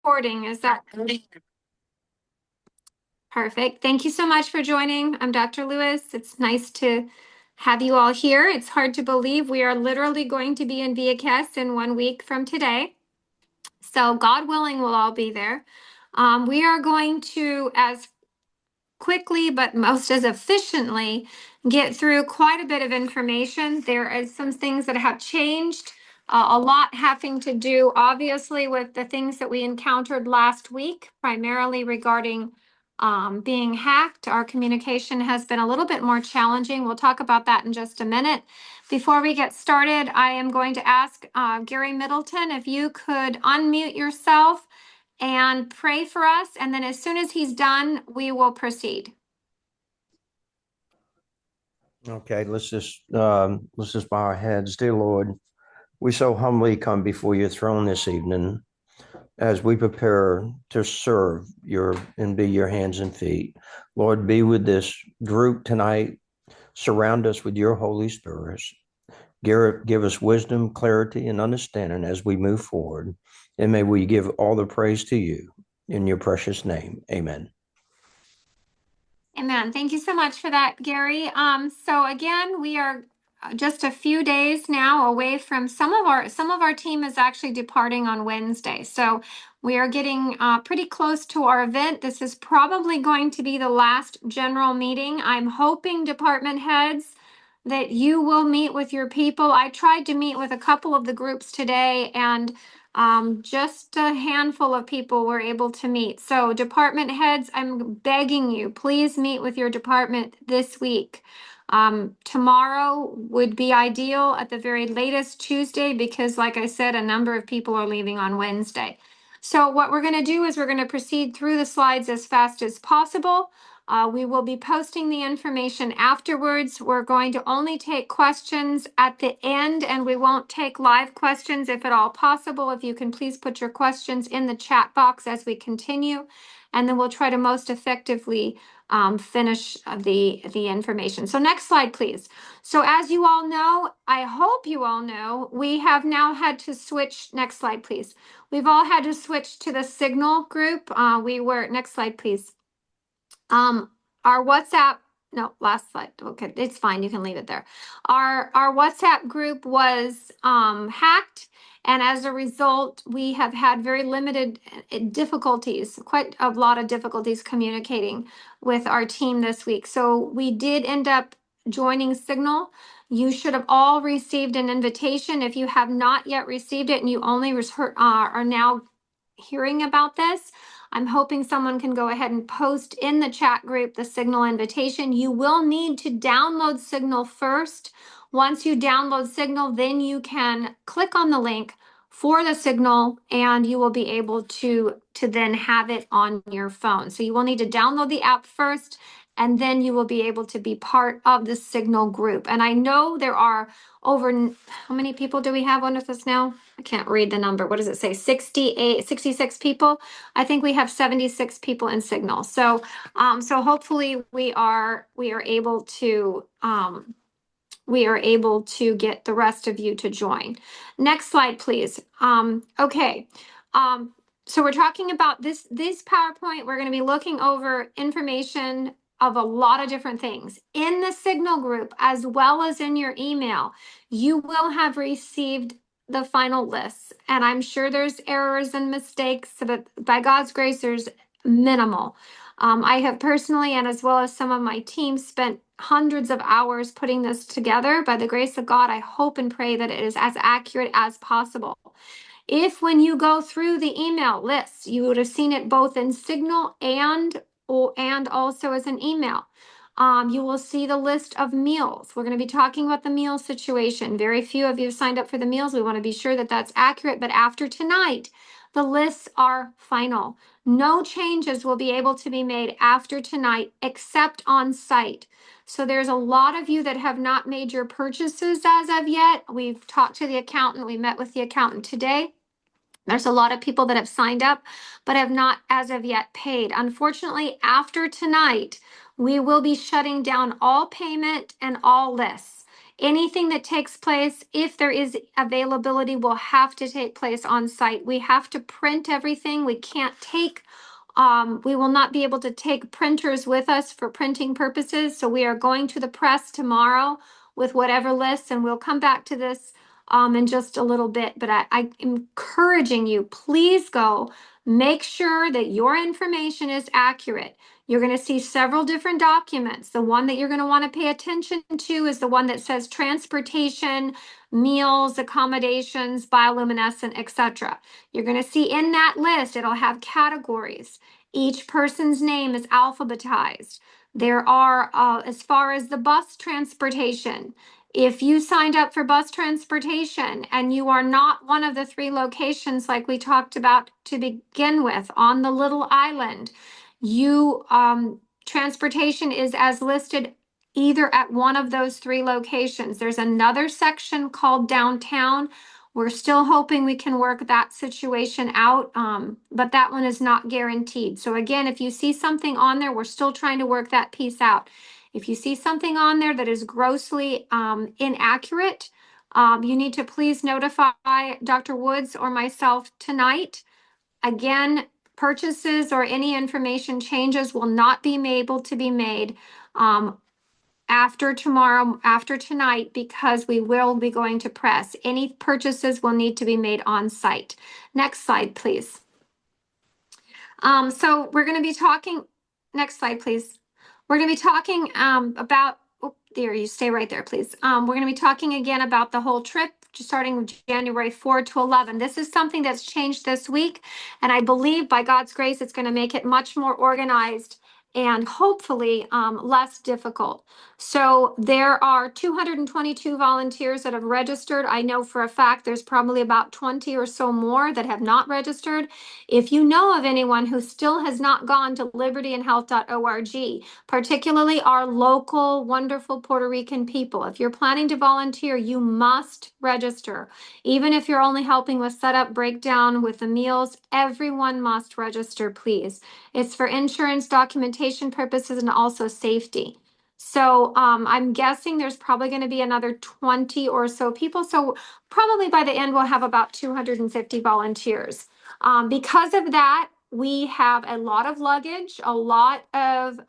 recording. Is that perfect? Thank you so much for joining. I'm Dr. Lewis. It's nice to have you all here. It's hard to believe we are literally going to be in VHS in 1 week from today. So God willing, we'll all be there. We are going to, as quickly but most as efficiently, get through quite a bit of information. There are some things that have changed, a lot having to do obviously with the things that we encountered last week, primarily regarding being hacked. Our communication has been a little bit more challenging. We'll talk about that in just a minute. Before we get started, I am going to ask Gary Middleton if you could unmute yourself and pray for us. And then as soon as he's done, we will proceed. Okay, let's just bow our heads. Dear Lord, we so humbly come before your throne this evening as we prepare to serve and be your hands and feet. Lord, be with this group tonight. Surround us with your Holy Spirit. Give us wisdom, clarity, and understanding as we move forward. And may we give all the praise to you in your precious name. Amen. Amen. Thank you so much for that, Gary. So again, we are just a few days now away from some of our team is actually departing on Wednesday. So we are getting pretty close to our event. This is probably going to be the last general meeting. I'm hoping department heads that you will meet with your people. I tried to meet with a couple of the groups today, and just a handful of people were able to meet. So department heads, I'm begging you, please meet with your department this week. Tomorrow would be ideal, at the very latest Tuesday, because like I said, a number of people are leaving on Wednesday. So what we're going to do is we're going to proceed through the slides as fast as possible. We will be posting the information afterwards. We're going to only take questions at the end, and we won't take live questions if at all possible. If you can please put your questions in the chat box as we continue, and then we'll try to most effectively finish the information. So next slide, please. So as you all know, I hope you all know, we have now had to switch. Next slide, please. We've all had to switch to the Signal group. Next slide, please. Our WhatsApp, no, last slide. Okay, it's fine. You can leave it there. Our WhatsApp group was hacked, and as a result, we have had very limited difficulties, quite a lot of difficulties communicating with our team this week. So we did end up joining Signal. You should have all received an invitation. If you have not yet received it and you only are now hearing about this, I'm hoping someone can go ahead and post in the chat group the Signal invitation. You will need to download Signal first. Once you download Signal, then you can click on the link for the Signal, and you will be able to then have it on your phone. So you will need to download the app first, and then you will be able to be part of the Signal group. And I know there are over, how many people do we have on with us now? I can't read the number. What does it say? 66 people. I think we have 76 people in Signal. So hopefully we are able to get the rest of you to join. Next slide, please. Okay. So we're talking about this PowerPoint. We're going to be looking over information of a lot of different things. In the Signal group, as well as in your email, you will have received the final lists. And I'm sure there's errors and mistakes, but by God's grace, there's minimal. I have personally, and as well as some of my team, spent hundreds of hours putting this together. By the grace of God, I hope and pray that it is as accurate as possible. If when you go through the email lists, you would have seen it both in Signal and also as an email. You will see the list of meals. We're going to be talking about the meal situation. Very few of you have signed up for the meals. We want to be sure that that's accurate. But after tonight, the lists are final. No changes will be able to be made after tonight except on site. So there's a lot of you that have not made your purchases as of yet. We've talked to the accountant. We met with the accountant today. There's a lot of people that have signed up, but have not as of yet paid. Unfortunately, after tonight, we will be shutting down all payment and all lists. Anything that takes place, if there is availability, will have to take place on site. We have to print everything. We can't take we will not be able to take printers with us for printing purposes. So we are going to the press tomorrow with whatever lists, and we'll come back to this in just a little bit. But I'm encouraging you, please go make sure that your information is accurate. You're going to see several different documents. The one that you're going to want to pay attention to is the one that says transportation, meals, accommodations, bioluminescent, etc. You're going to see in that list, it'll have categories. Each person's name is alphabetized. There are, as far as the bus transportation, if you signed up for bus transportation and you are not one of the three locations like we talked about to begin with on the little island, you transportation is as listed either at one of those three locations. There's another section called downtown. We're still hoping we can work that situation out, but that one is not guaranteed. So again, if you see something on there, we're still trying to work that piece out. If you see something on there that is grossly inaccurate, you need to please notify Dr. Woods or myself tonight. Again, purchases or any information changes will not be able to be made after tomorrow, after tonight, because we will be going to press. Any purchases will need to be made on site. Next slide, please. So we're going to be talking, next slide, please. We're going to be talking about, oh, there, you stay right there, please. We're going to be talking again about the whole trip, just starting January 4 to 11. This is something that's changed this week, and I believe by God's grace, it's going to make it much more organized and hopefully less difficult. So there are 222 volunteers that have registered. I know for a fact there's probably about 20 or so more that have not registered. If you know of anyone who still has not gone to libertyandhealth.org, particularly our local, wonderful Puerto Rican people, if you're planning to volunteer, you must register. Even if you're only helping with setup, breakdown, with the meals, everyone must register, please. It's for insurance, documentation purposes, and also safety. So I'm guessing there's probably going to be another 20 or so people. So probably by the end, we'll have about 250 volunteers. Because of that, we have a lot of luggage, a lot of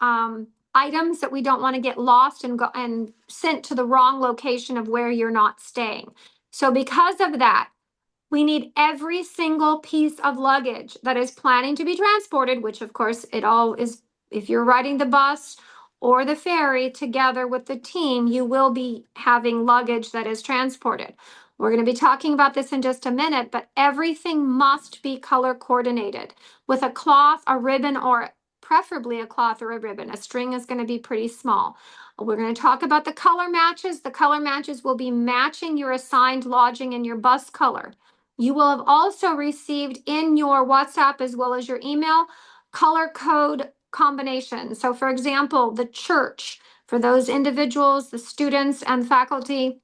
items that we don't want to get lost and go and sent to the wrong location of where you're not staying. So because of that, we need every single piece of luggage that is planning to be transported, which of course it all is, if you're riding the bus or the ferry together with the team, you will be having luggage that is transported. We're going to be talking about this in just a minute, but everything must be color coordinated with a cloth, a ribbon, or preferably a cloth or a ribbon. A string is going to be pretty small. We're going to talk about the color matches. The color matches will be matching your assigned lodging and your bus color. You will have also received in your WhatsApp as well as your email color code combinations. So for example, the church, for those individuals, the students and faculty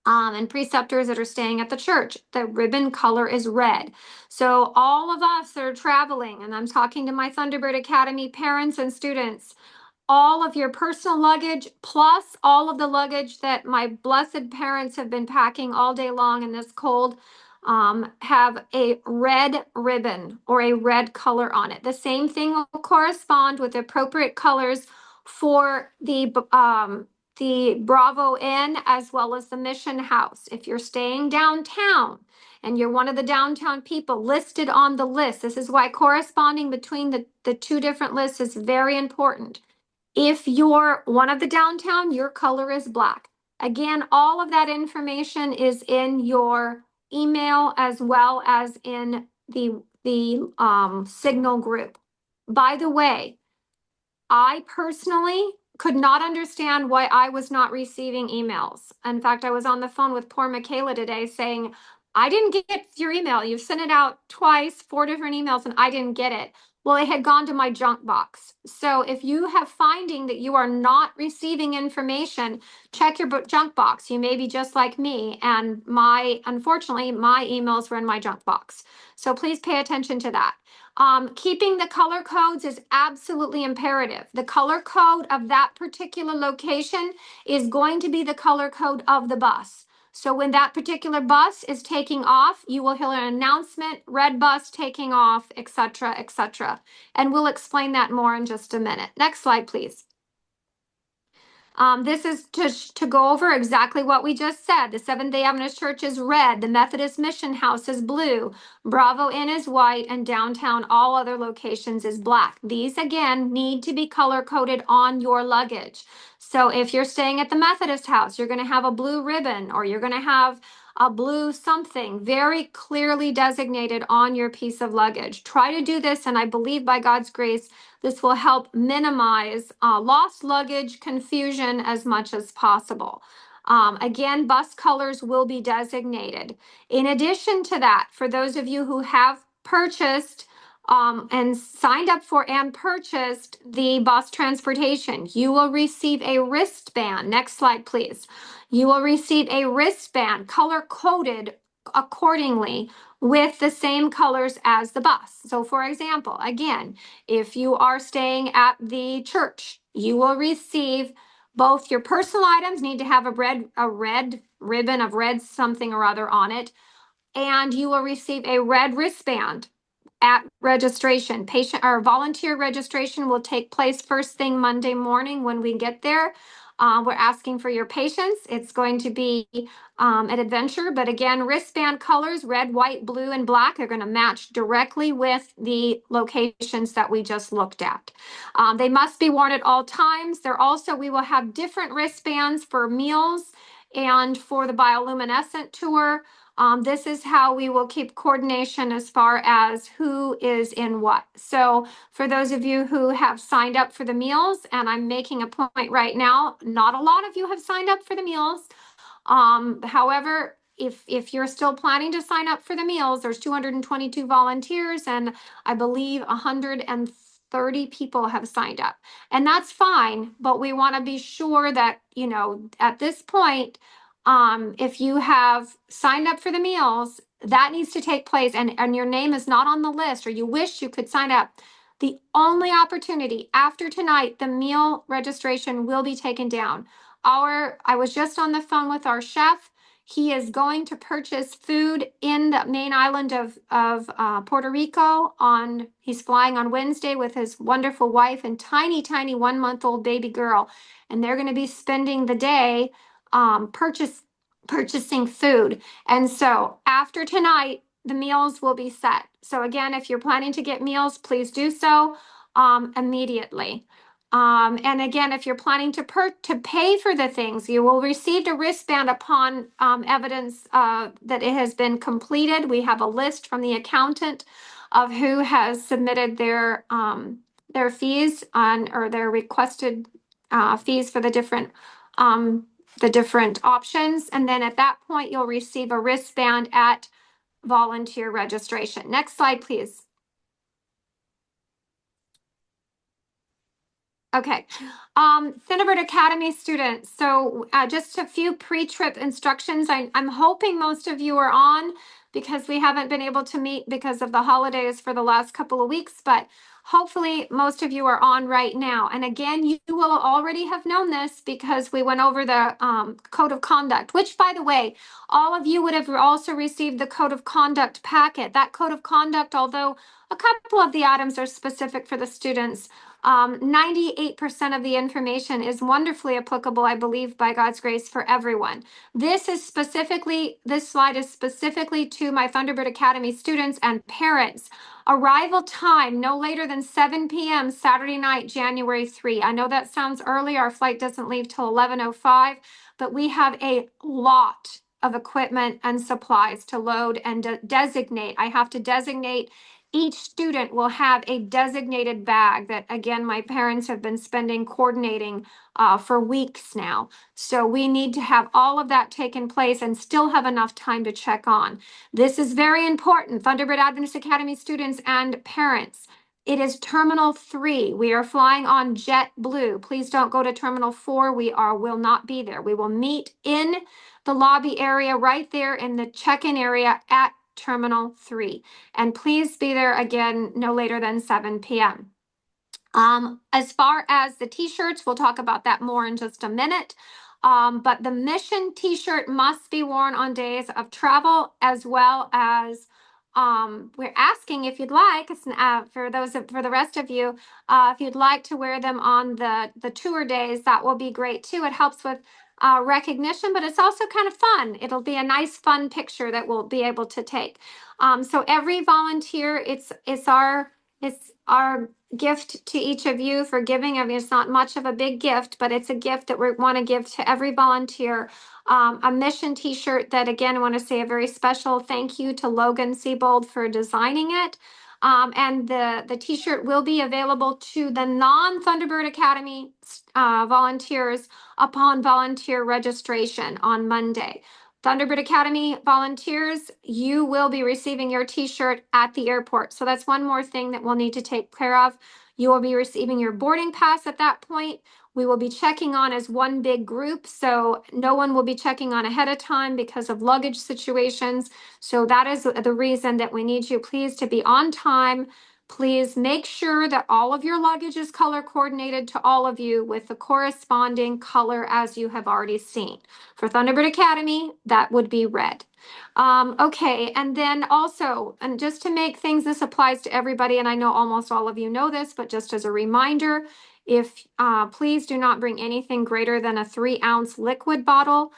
and preceptors that are staying at the church, the ribbon color is red. So all of us that are traveling, and I'm talking to my Thunderbird Academy parents and students, all of your personal luggage plus all of the luggage that my blessed parents have been packing all day long in this cold have a red ribbon or a red color on it. The same thing will correspond with appropriate colors for the Bravo Inn as well as the Mission House. If you're staying downtown and you're one of the downtown people listed on the list, this is why corresponding between the two different lists is very important. If you're one of the downtown, your color is black. Again, all of that information is in your email as well as in the Signal group. By the way, I personally could not understand why I was not receiving emails. In fact, I was on the phone with poor Michaela today saying, I didn't get your email. You've sent it out twice, 4 different emails, and I didn't get it. Well, it had gone to my junk box. So if you have finding that you are not receiving information, check your junk box. You may be just like me, and unfortunately, my emails were in my junk box. So please pay attention to that. Keeping the color codes is absolutely imperative. The color code of that particular location is going to be the color code of the bus. So when that particular bus is taking off, you will hear an announcement, red bus taking off, etc., etc. And we'll explain that more in just a minute. Next slide, please. This is to go over exactly what we just said. The Seventh-day Adventist Church is red. The Methodist Mission House is blue. Bravo Inn is white. And downtown, all other locations is black. These, again, need to be color-coded on your luggage. So if you're staying at the Methodist House, you're going to have a blue ribbon, or you're going to have a blue something very clearly designated on your piece of luggage. Try to do this, and I believe by God's grace, this will help minimize lost luggage confusion as much as possible. Again, bus colors will be designated. In addition to that, for those of you who have purchased and signed up for and purchased the bus transportation, you will receive a wristband. Next slide, please. You will receive a wristband color coded accordingly with the same colors as the bus. So for example, again, if you are staying at the church, you will receive both your personal items need to have a red ribbon of red something or other on it, and you will receive a red wristband at registration. Patient or volunteer registration will take place first thing Monday morning when we get there. We're asking for your patience. It's going to be an adventure, but again, wristband colors, red, white, blue, and black are going to match directly with the locations that we just looked at. They must be worn at all times. We will have different wristbands for meals and for the bioluminescent tour. This is how we will keep coordination as far as who is in what. So for those of you who have signed up for the meals, and I'm making a point right now, not a lot of you have signed up for the meals. However, if you're still planning to sign up for the meals, there's 222 volunteers, and I believe 130 people have signed up. And that's fine, but we want to be sure that, at this point, if you have signed up for the meals, that needs to take place, and your name is not on the list, or you wish you could sign up. The only opportunity after tonight, the meal registration will be taken down. I was just on the phone with our chef. He is going to purchase food in the main island of Puerto Rico. He's flying on Wednesday with his wonderful wife and tiny, tiny 1-month-old baby girl, and they're going to be spending the day purchasing food. And so after tonight, the meals will be set. So again, if you're planning to get meals, please do so immediately. And again, if you're planning to pay for the things, you will receive a wristband upon evidence that it has been completed. We have a list from the accountant of who has submitted their fees or their requested fees for the different options. And then at that point, you'll receive a wristband at volunteer registration. Next slide, please. Okay. Thunderbird Academy students. So just a few pre-trip instructions. I'm hoping most of you are on, because we haven't been able to meet because of the holidays for the last couple of weeks, but hopefully most of you are on right now. And again, you will already have known this because we went over the code of conduct, which, by the way, all of you would have also received the code of conduct packet. That code of conduct, although a couple of the items are specific for the students, 98% of the information is wonderfully applicable, I believe, by God's grace, for everyone. This slide is specifically to my Thunderbird Academy students and parents. Arrival time, no later than 7 p.m. Saturday night, January 3. I know that sounds early. Our flight doesn't leave till 11:05, but we have a lot of equipment and supplies to load and designate. I have to designate. Each student will have a designated bag that, again, my parents have been coordinating for weeks now. So we need to have all of that taken place and still have enough time to check on. This is very important, Thunderbird Adventist Academy students and parents. It is Terminal 3. We are flying on JetBlue. Please don't go to Terminal 4. Will not be there. We will meet in the lobby area right there in the check-in area at Terminal 3. And please be there again no later than 7 p.m. As far as the t-shirts, we'll talk about that more in just a minute. But the mission t-shirt must be worn on days of travel, as well as we're asking if you'd like, for the rest of you, if you'd like to wear them on the tour days, that will be great too. It helps with recognition, but it's also kind of fun. It'll be a nice, fun picture that we'll be able to take. So every volunteer, it's our gift to each of you for giving. I mean, it's not much of a big gift, but it's a gift that we want to give to every volunteer. A mission t-shirt that, again, I want to say a very special thank you to Logan Siebold for designing it. And the t-shirt will be available to the non-Thunderbird Academy volunteers upon volunteer registration on Monday. Thunderbird Academy volunteers, you will be receiving your t-shirt at the airport. So that's one more thing that we'll need to take care of. You will be receiving your boarding pass at that point. We will be checking on as one big group. So no one will be checking on ahead of time because of luggage situations. So that is the reason that we need you, please, to be on time. Please make sure that all of your luggage is color coordinated to all of you with the corresponding color as you have already seen. For Thunderbird Academy, that would be red. Okay, and then also, and just to make things, this applies to everybody, and I know almost all of you know this, but just as a reminder, if please do not bring anything greater than a 3-ounce liquid bottle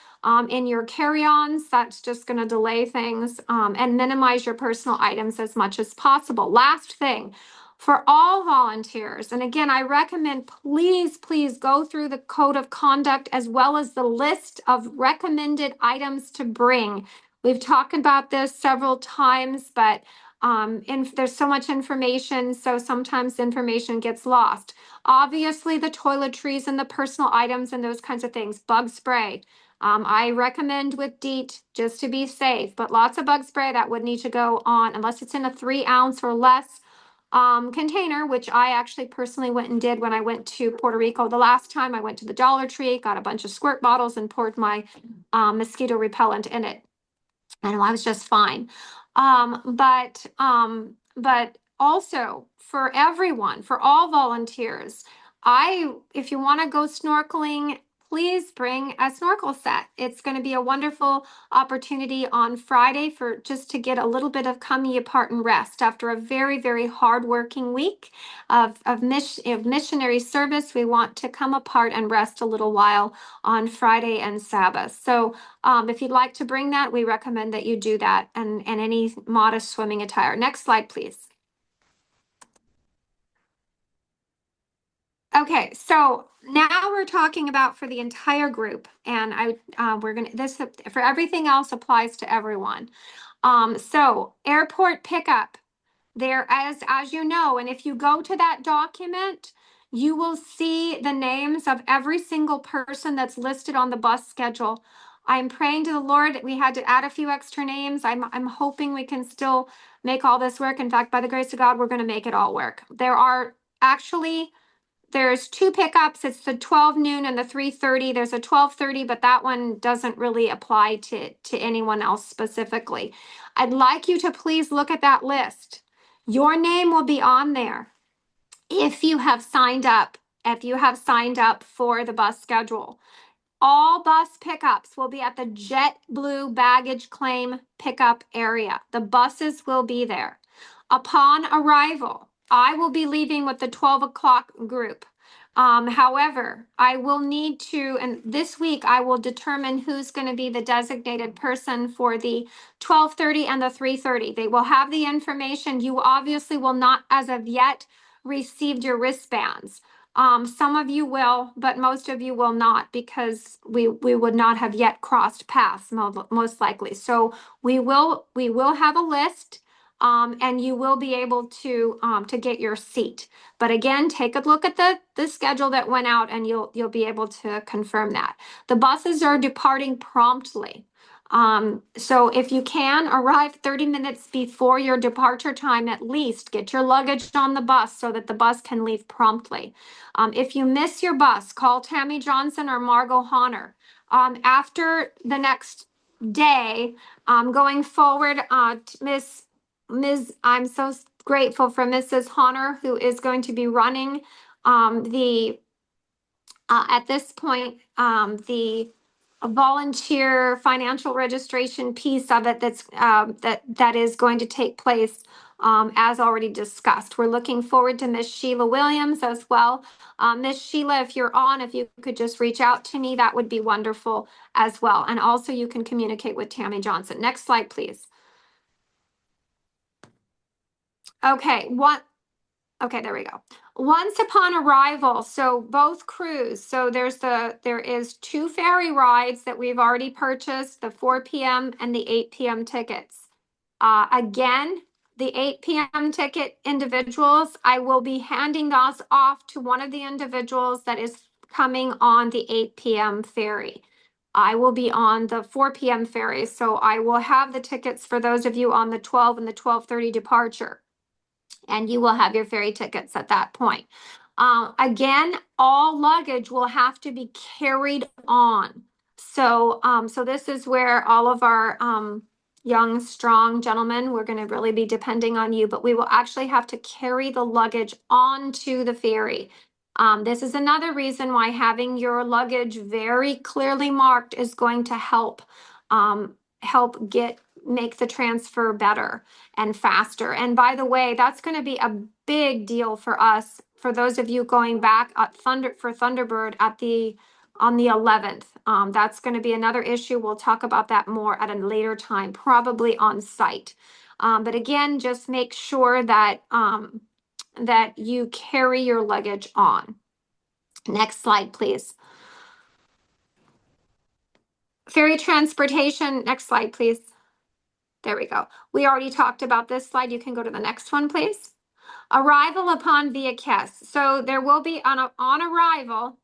in your carry-ons. That's just going to delay things, and minimize your personal items as much as possible. Last thing, for all volunteers, and again, I recommend please go through the code of conduct as well as the list of recommended items to bring. We've talked about this several times, but there's so much information, so sometimes information gets lost. Obviously, the toiletries and the personal items and those kinds of things, bug spray. I recommend with DEET just to be safe, but lots of bug spray that would need to go on unless it's in a 3-ounce or less container, which I actually personally went and did when I went to Puerto Rico. The last time I went to the Dollar Tree, got a bunch of squirt bottles and poured my mosquito repellent in it. And I was just fine. But also for everyone, for all volunteers, if you want to go snorkeling, please bring a snorkel set. It's going to be a wonderful opportunity on Friday for just to get a little bit of coming apart and rest after a very, very hard-working week of missionary service. We want to come apart and rest a little while on Friday and Sabbath. So if you'd like to bring that, we recommend that you do that, and any modest swimming attire. Next slide, please. Okay, so now we're talking about for the entire group, and we're gonna this for everything else applies to everyone. So airport pickup. There, as you know, and if you go to that document, you will see the names of every single person that's listed on the bus schedule. I'm praying to the Lord that we had to add a few extra names. I'm hoping we can still make all this work. In fact, by the grace of God, we're going to make it all work. There's 2 pickups. It's the 12 noon and the 3:30. There's a 12:30, but that one doesn't really apply to anyone else specifically. I'd like you to please look at that list. Your name will be on there if you have signed up, for the bus schedule. All bus pickups will be at the JetBlue baggage claim pickup area. The buses will be there. Upon arrival, I will be leaving with the 12 o'clock group. However, I will need to, and this week I will determine who's going to be the designated person for the 12:30 and the 3:30. They will have the information. You obviously will not, as of yet, received your wristbands. Some of you will, but most of you will not, because we would not have yet crossed paths, most likely. So we will have a list, and you will be able to get your seat. But again, take a look at the schedule that went out, and you'll be able to confirm that. The buses are departing promptly. So if you can arrive 30 minutes before your departure time, at least get your luggage on the bus so that the bus can leave promptly. If you miss your bus, call Tammy Johnson or Margot Honor. After the next day. Going forward, I'm so grateful for Mrs. Honor, who is going to be running the at this point, the volunteer financial registration piece of it that is going to take place as already discussed. We're looking forward to Miss Sheila Williams as well. Miss Sheila, if you're on, if you could just reach out to me, that would be wonderful as well. And also you can communicate with Tammy Johnson. Next slide, please. Okay, okay, there we go. Once upon arrival, so both crews, so there is two ferry rides that we've already purchased, the 4 p.m. and the 8 p.m. tickets. Again, the 8 p.m. ticket individuals, I will be handing those off to one of the individuals that is coming on the 8 p.m. ferry. I will be on the 4 p.m. ferry, so I will have the tickets for those of you on the 12 and the 12:30 departure, and you will have your ferry tickets at that point. Again, all luggage will have to be carried on. So this is where all of our young, strong gentlemen, we're going to really be depending on you, but we will actually have to carry the luggage onto the ferry. This is another reason why having your luggage very clearly marked is going to help make the transfer better and faster. And by the way, that's going to be a big deal for us, for those of you going back at Thunderbird on the 11th. That's going to be another issue. We'll talk about that more at a later time, probably on site. But again, just make sure that that you carry your luggage on. Next slide, please. Ferry transportation. Next slide, please. There we go. We already talked about this slide. You can go to the next one, please. Arrival upon via Kiss. So there will be on arrival,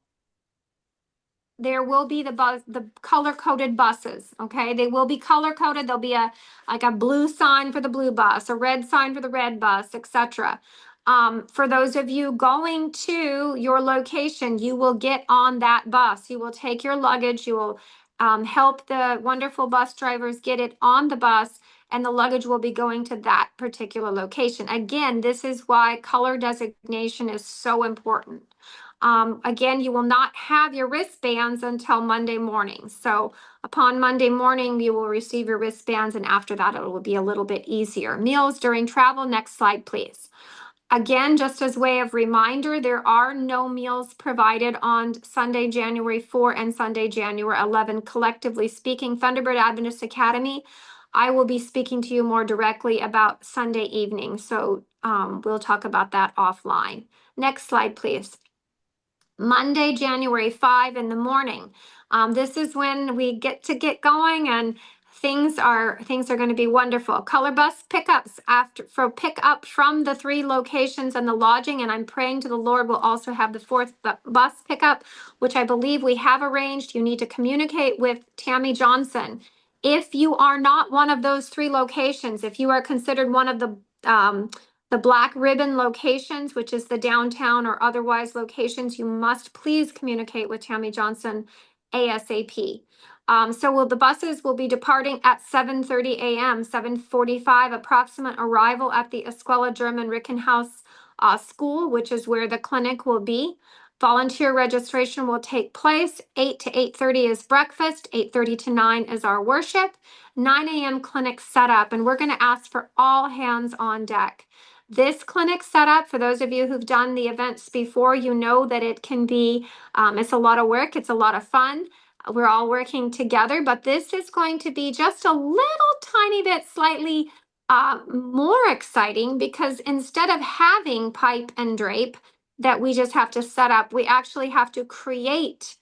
there will be the color coded buses. Okay, they will be color coded. There'll be like a blue sign for the blue bus, a red sign for the red bus, etc. For those of you going to your location, you will get on that bus. You will take your luggage. You will help the wonderful bus drivers get it on the bus, and the luggage will be going to that particular location. Again, this is why color designation is so important. Again, you will not have your wristbands until Monday morning. So upon Monday morning, you will receive your wristbands, and after that, it will be a little bit easier. Meals during travel. Next slide, please. Again, just as way of reminder, there are no meals provided on Sunday, January 4 and Sunday, January 11. Collectively speaking, Thunderbird Adventist Academy, I will be speaking to you more directly about Sunday evening. So we'll talk about that offline. Next slide, please. Monday, January 5 in the morning. This is when we get going, and things are going to be wonderful. Color bus pickups for pickup from the 3 locations and the lodging, and I'm praying to the Lord we'll also have the 4th bus pickup, which I believe we have arranged. You need to communicate with Tammy Johnson. If you are not one of those 3 locations, if you are considered one of the black ribbon locations, which is the downtown or otherwise locations, you must please communicate with Tammy Johnson ASAP. So the buses will be departing at 7:30 a.m., 7:45 approximate arrival at the Escuela German Rickenhaus School, which is where the clinic will be. Volunteer registration will take place. 8 to 8:30 is breakfast. 8:30 to 9 is our worship. 9 a.m. clinic setup, and we're going to ask for all hands on deck. This clinic setup, for those of you who've done the events before, you know that it can be, it's a lot of work. It's a lot of fun. We're all working together, but this is going to be just a little tiny bit slightly more exciting, because instead of having pipe and drape that we just have to set up, we actually have to create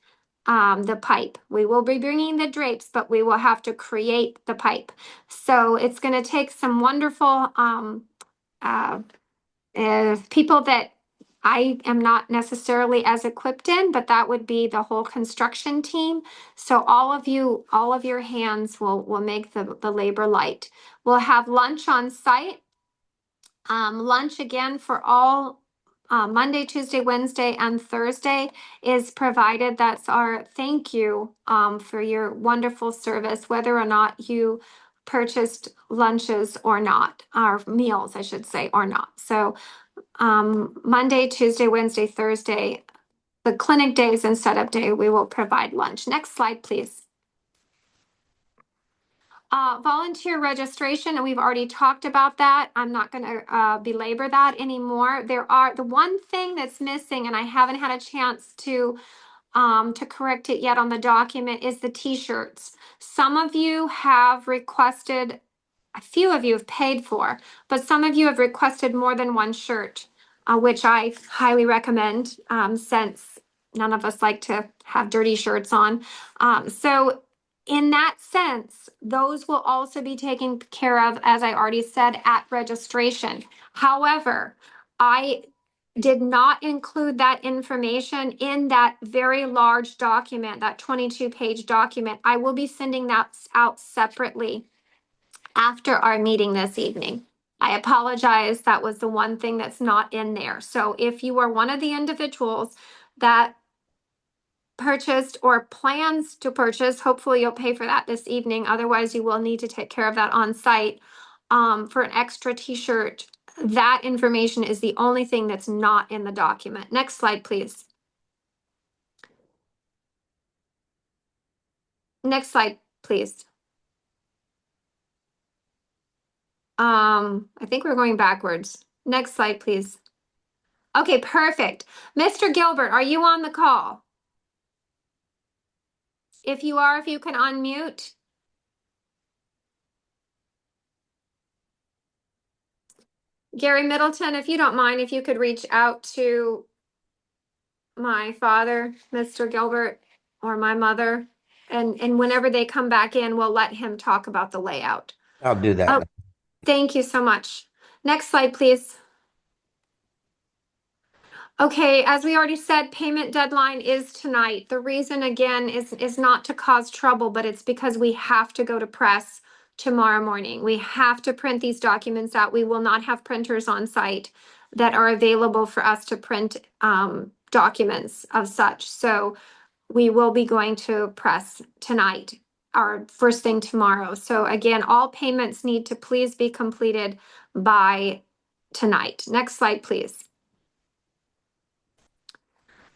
the pipe. We will be bringing the drapes, but we will have to create the pipe. So it's going to take some wonderful uh, people that I am not necessarily as equipped in, but that would be the whole construction team. So all of your hands will make the labor light. We'll have lunch on site. Lunch again for all Monday, Tuesday, Wednesday, and Thursday is provided. That's our thank you for your wonderful service, whether or not you purchased lunches or not, or meals, I should say, or not. So Monday, Tuesday, Wednesday, Thursday, the clinic days and setup day, we will provide lunch. Next slide, please. Volunteer registration, and we've already talked about that. I'm not going to belabor that anymore. The one thing that's missing, and I haven't had a chance to correct it yet on the document, is the t-shirts. Some of you have requested, a few of you have paid for, but some of you have requested more than one shirt, which I highly recommend, since none of us like to have dirty shirts on. So in that sense, those will also be taken care of, as I already said, at registration. However, I did not include that information in that very large document, that 22-page document. I will be sending that out separately after our meeting this evening. I apologize. That was the one thing that's not in there. So if you are one of the individuals that purchased or plans to purchase, hopefully you'll pay for that this evening. Otherwise, you will need to take care of that on site for an extra t-shirt. That information is the only thing that's not in the document. Next slide, please. Next slide, please. I think we're going backwards. Next slide, please. Okay, perfect. Mr. Gilbert, are you on the call? If you are, if you can unmute. Gary Middleton, if you don't mind, if you could reach out to my father, Mr. Gilbert, or my mother, and whenever they come back in, we'll let him talk about the layout. I'll do that. Oh, thank you so much. Next slide, please. Okay, as we already said, payment deadline is tonight. The reason, again, is not to cause trouble, but it's because we have to go to press tomorrow morning. We have to print these documents out. We will not have printers on site that are available for us to print documents of such. So we will be going to press tonight or first thing tomorrow. So again, all payments need to please be completed by tonight. Next slide, please.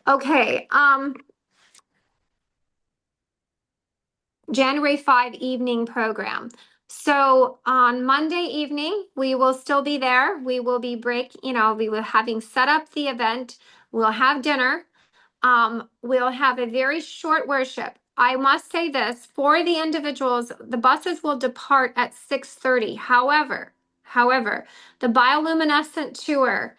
Okay, January 5 evening program. So on Monday evening, we will still be there. We will be we will having set up the event. We'll have dinner. We'll have a very short worship. I must say this, for the individuals, the buses will depart at 6:30. However, the bioluminescent tour,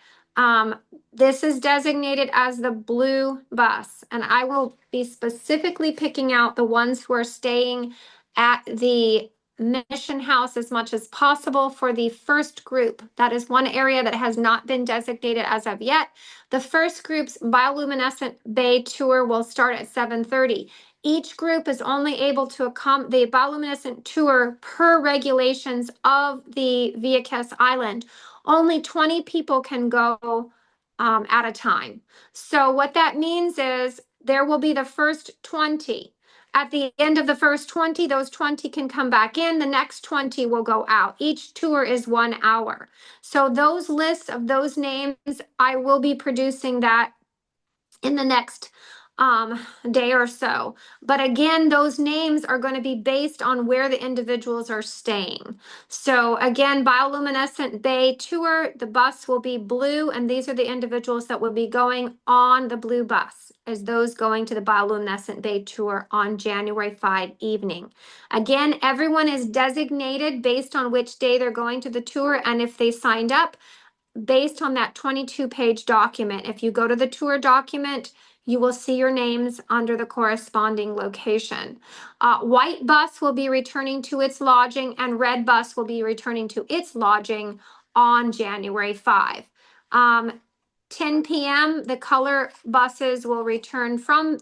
this is designated as the blue bus, and I will be specifically picking out the ones who are staying at the Mission House as much as possible for the first group. That is one area that has not been designated as of yet. The first group's bioluminescent bay tour will start at 7:30. Each group is only able to accommodate the bioluminescent tour per regulations of the Via Kes Island. Only 20 people can go at a time. So what that means is there will be the first 20. At the end of the first 20, those 20 can come back in. The next 20 will go out. Each tour is 1 hour. So those lists of those names, I will be producing that in the next day or so. But again, those names are going to be based on where the individuals are staying. So again, bioluminescent bay tour, the bus will be blue, and these are the individuals that will be going on the blue bus as those going to the bioluminescent bay tour on January 5 evening. Again, everyone is designated based on which day they're going to the tour, and if they signed up based on that 22-page document. If you go to the tour document, you will see your names under the corresponding location. White bus will be returning to its lodging, and red bus will be returning to its lodging on January 5. 10 p.m., the color buses will return from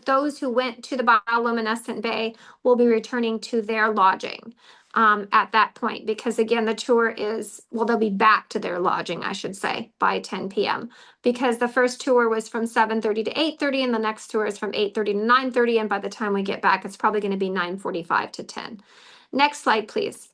those who went to the bioluminescent bay will be returning to their lodging. at that point, because again, the tour is, well, they'll be back to their lodging, I should say, by 10 p.m. because the first tour was from 7:30 to 8:30 and the next tour is from 8:30 to 9:30. And by the time we get back, it's probably going to be 9:45 to 10. Next slide, please.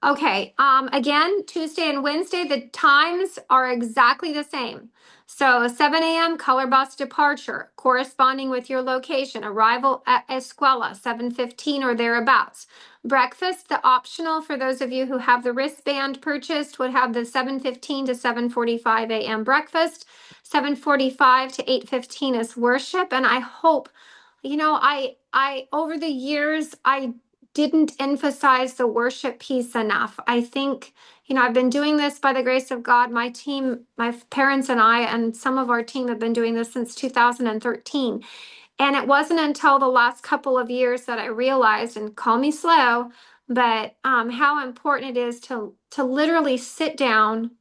Okay, again, Tuesday and Wednesday, the times are exactly the same. So 7 a.m. color bus departure, corresponding with your location, arrival at Escuela, 7:15 or thereabouts. Breakfast, the optional for those of you who have the wristband purchased would have the 7:15 to 7:45 a.m. breakfast. 7:45 to 8:15 is worship, and I hope, I over the years, I didn't emphasize the worship piece enough. I think, I've been doing this by the grace of God. My team, my parents and I, and some of our team have been doing this since 2013. And it wasn't until the last couple of years that I realized, and call me slow, but how important it is to literally sit down,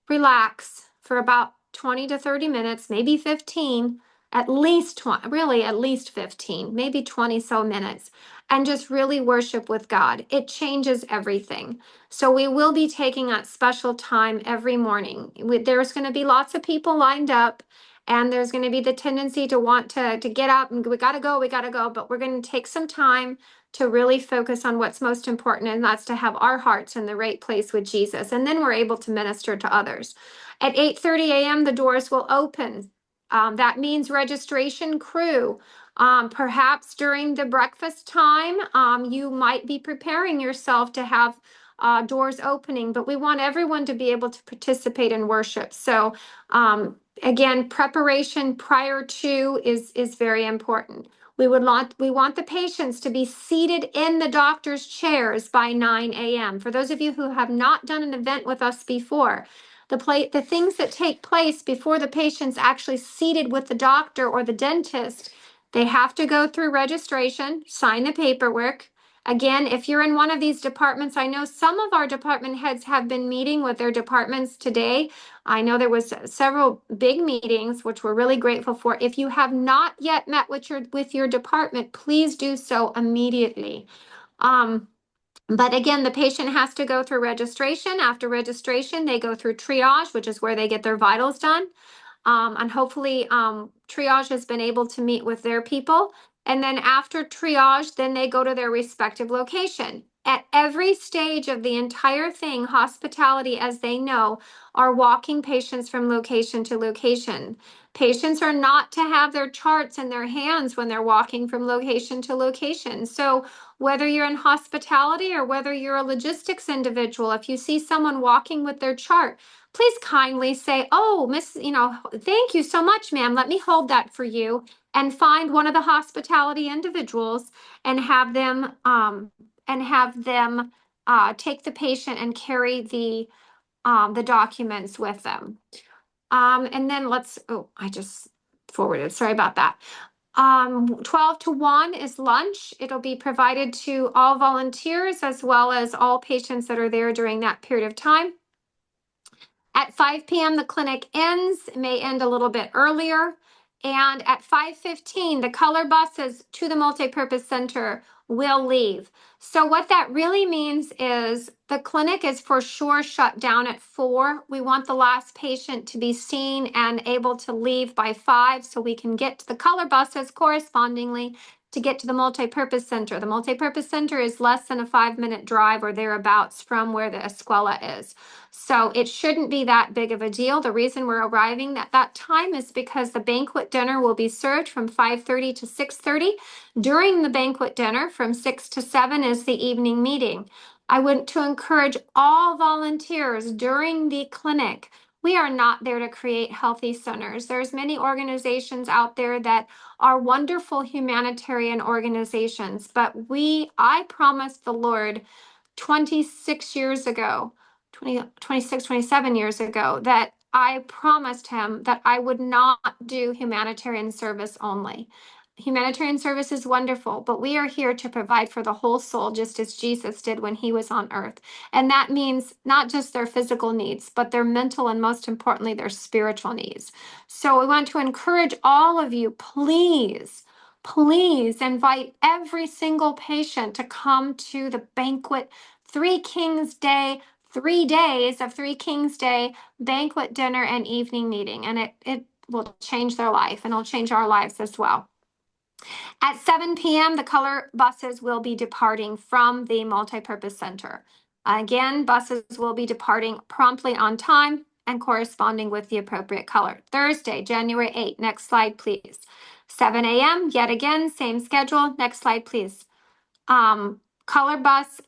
relax for about 20 to 30 minutes, maybe 15, at least 20, really at least 15, maybe 20 so minutes, and just really worship with God. It changes everything. So we will be taking that special time every morning. There's going to be lots of people lined up. And there's going to be the tendency to want to get up and we got to go, but we're going to take some time to really focus on what's most important, and that's to have our hearts in the right place with Jesus. And then we're able to minister to others. At 8:30 a.m., the doors will open. That means registration crew. Perhaps during the breakfast time, you might be preparing yourself to have doors opening, but we want everyone to be able to participate in worship. So, again, preparation prior to is very important. We want the patients to be seated in the doctor's chairs by 9 a.m. For those of you who have not done an event with us before, the things that take place before the patient's actually seated with the doctor or the dentist, they have to go through registration, sign the paperwork. Again, if you're in one of these departments, I know some of our department heads have been meeting with their departments today. I know there was several big meetings, which we're really grateful for. If you have not yet met with your department, please do so immediately. But again, the patient has to go through registration. After registration, they go through triage, which is where they get their vitals done. And hopefully triage has been able to meet with their people. And then after triage, then they go to their respective location. At every stage of the entire thing, hospitality, as they know, are walking patients from location to location. Patients are not to have their charts in their hands when they're walking from location to location. So whether you're in hospitality or whether you're a logistics individual, if you see someone walking with their chart, please kindly say, "Oh, Miss, thank you so much, ma'am. Let me hold that for you," and find one of the hospitality individuals and have them take the patient and carry the documents with them. And then I just forwarded. Sorry about that. 12 to 1 is lunch. It'll be provided to all volunteers as well as all patients that are there during that period of time. At 5 p.m., the clinic ends. It may end a little bit earlier. And at 5:15, the color buses to the multipurpose center will leave. So what that really means is the clinic is for sure shut down at 4. We want the last patient to be seen and able to leave by 5 so we can get to the color buses correspondingly to get to the multipurpose center. The multipurpose center is less than a 5-minute drive or thereabouts from where the escuela is. So it shouldn't be that big of a deal. The reason we're arriving at that time is because the banquet dinner will be served from 5:30 to 6:30. During the banquet dinner, from 6 to 7 is the evening meeting. I want to encourage all volunteers during the clinic. We are not there to create healthy centers. There's many organizations out there that are wonderful humanitarian organizations, but I promised the Lord 26 years ago, 26, 27 years ago, that I promised him that I would not do humanitarian service only. Humanitarian service is wonderful, but we are here to provide for the whole soul, just as Jesus did when he was on earth. And that means not just their physical needs, but their mental and most importantly, their spiritual needs. So we want to encourage all of you, please Please invite every single patient to come to the banquet Three Kings Day, 3 days of Three Kings Day banquet, dinner, and evening meeting. And it will change their life and it'll change our lives as well. At 7 p.m., the color buses will be departing from the multipurpose center. Again, buses will be departing promptly on time and corresponding with the appropriate color. Thursday, January 8th. Next slide, please. 7 a.m., yet again, same schedule. Next slide, please. Color bus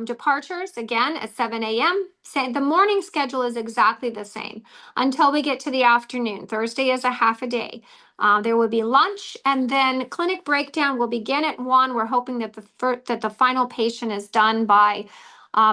departures again at 7 a.m. Say the morning schedule is exactly the same until we get to the afternoon. Thursday is a half a day. There will be lunch and then clinic breakdown will begin at 1. We're hoping that the final patient is done by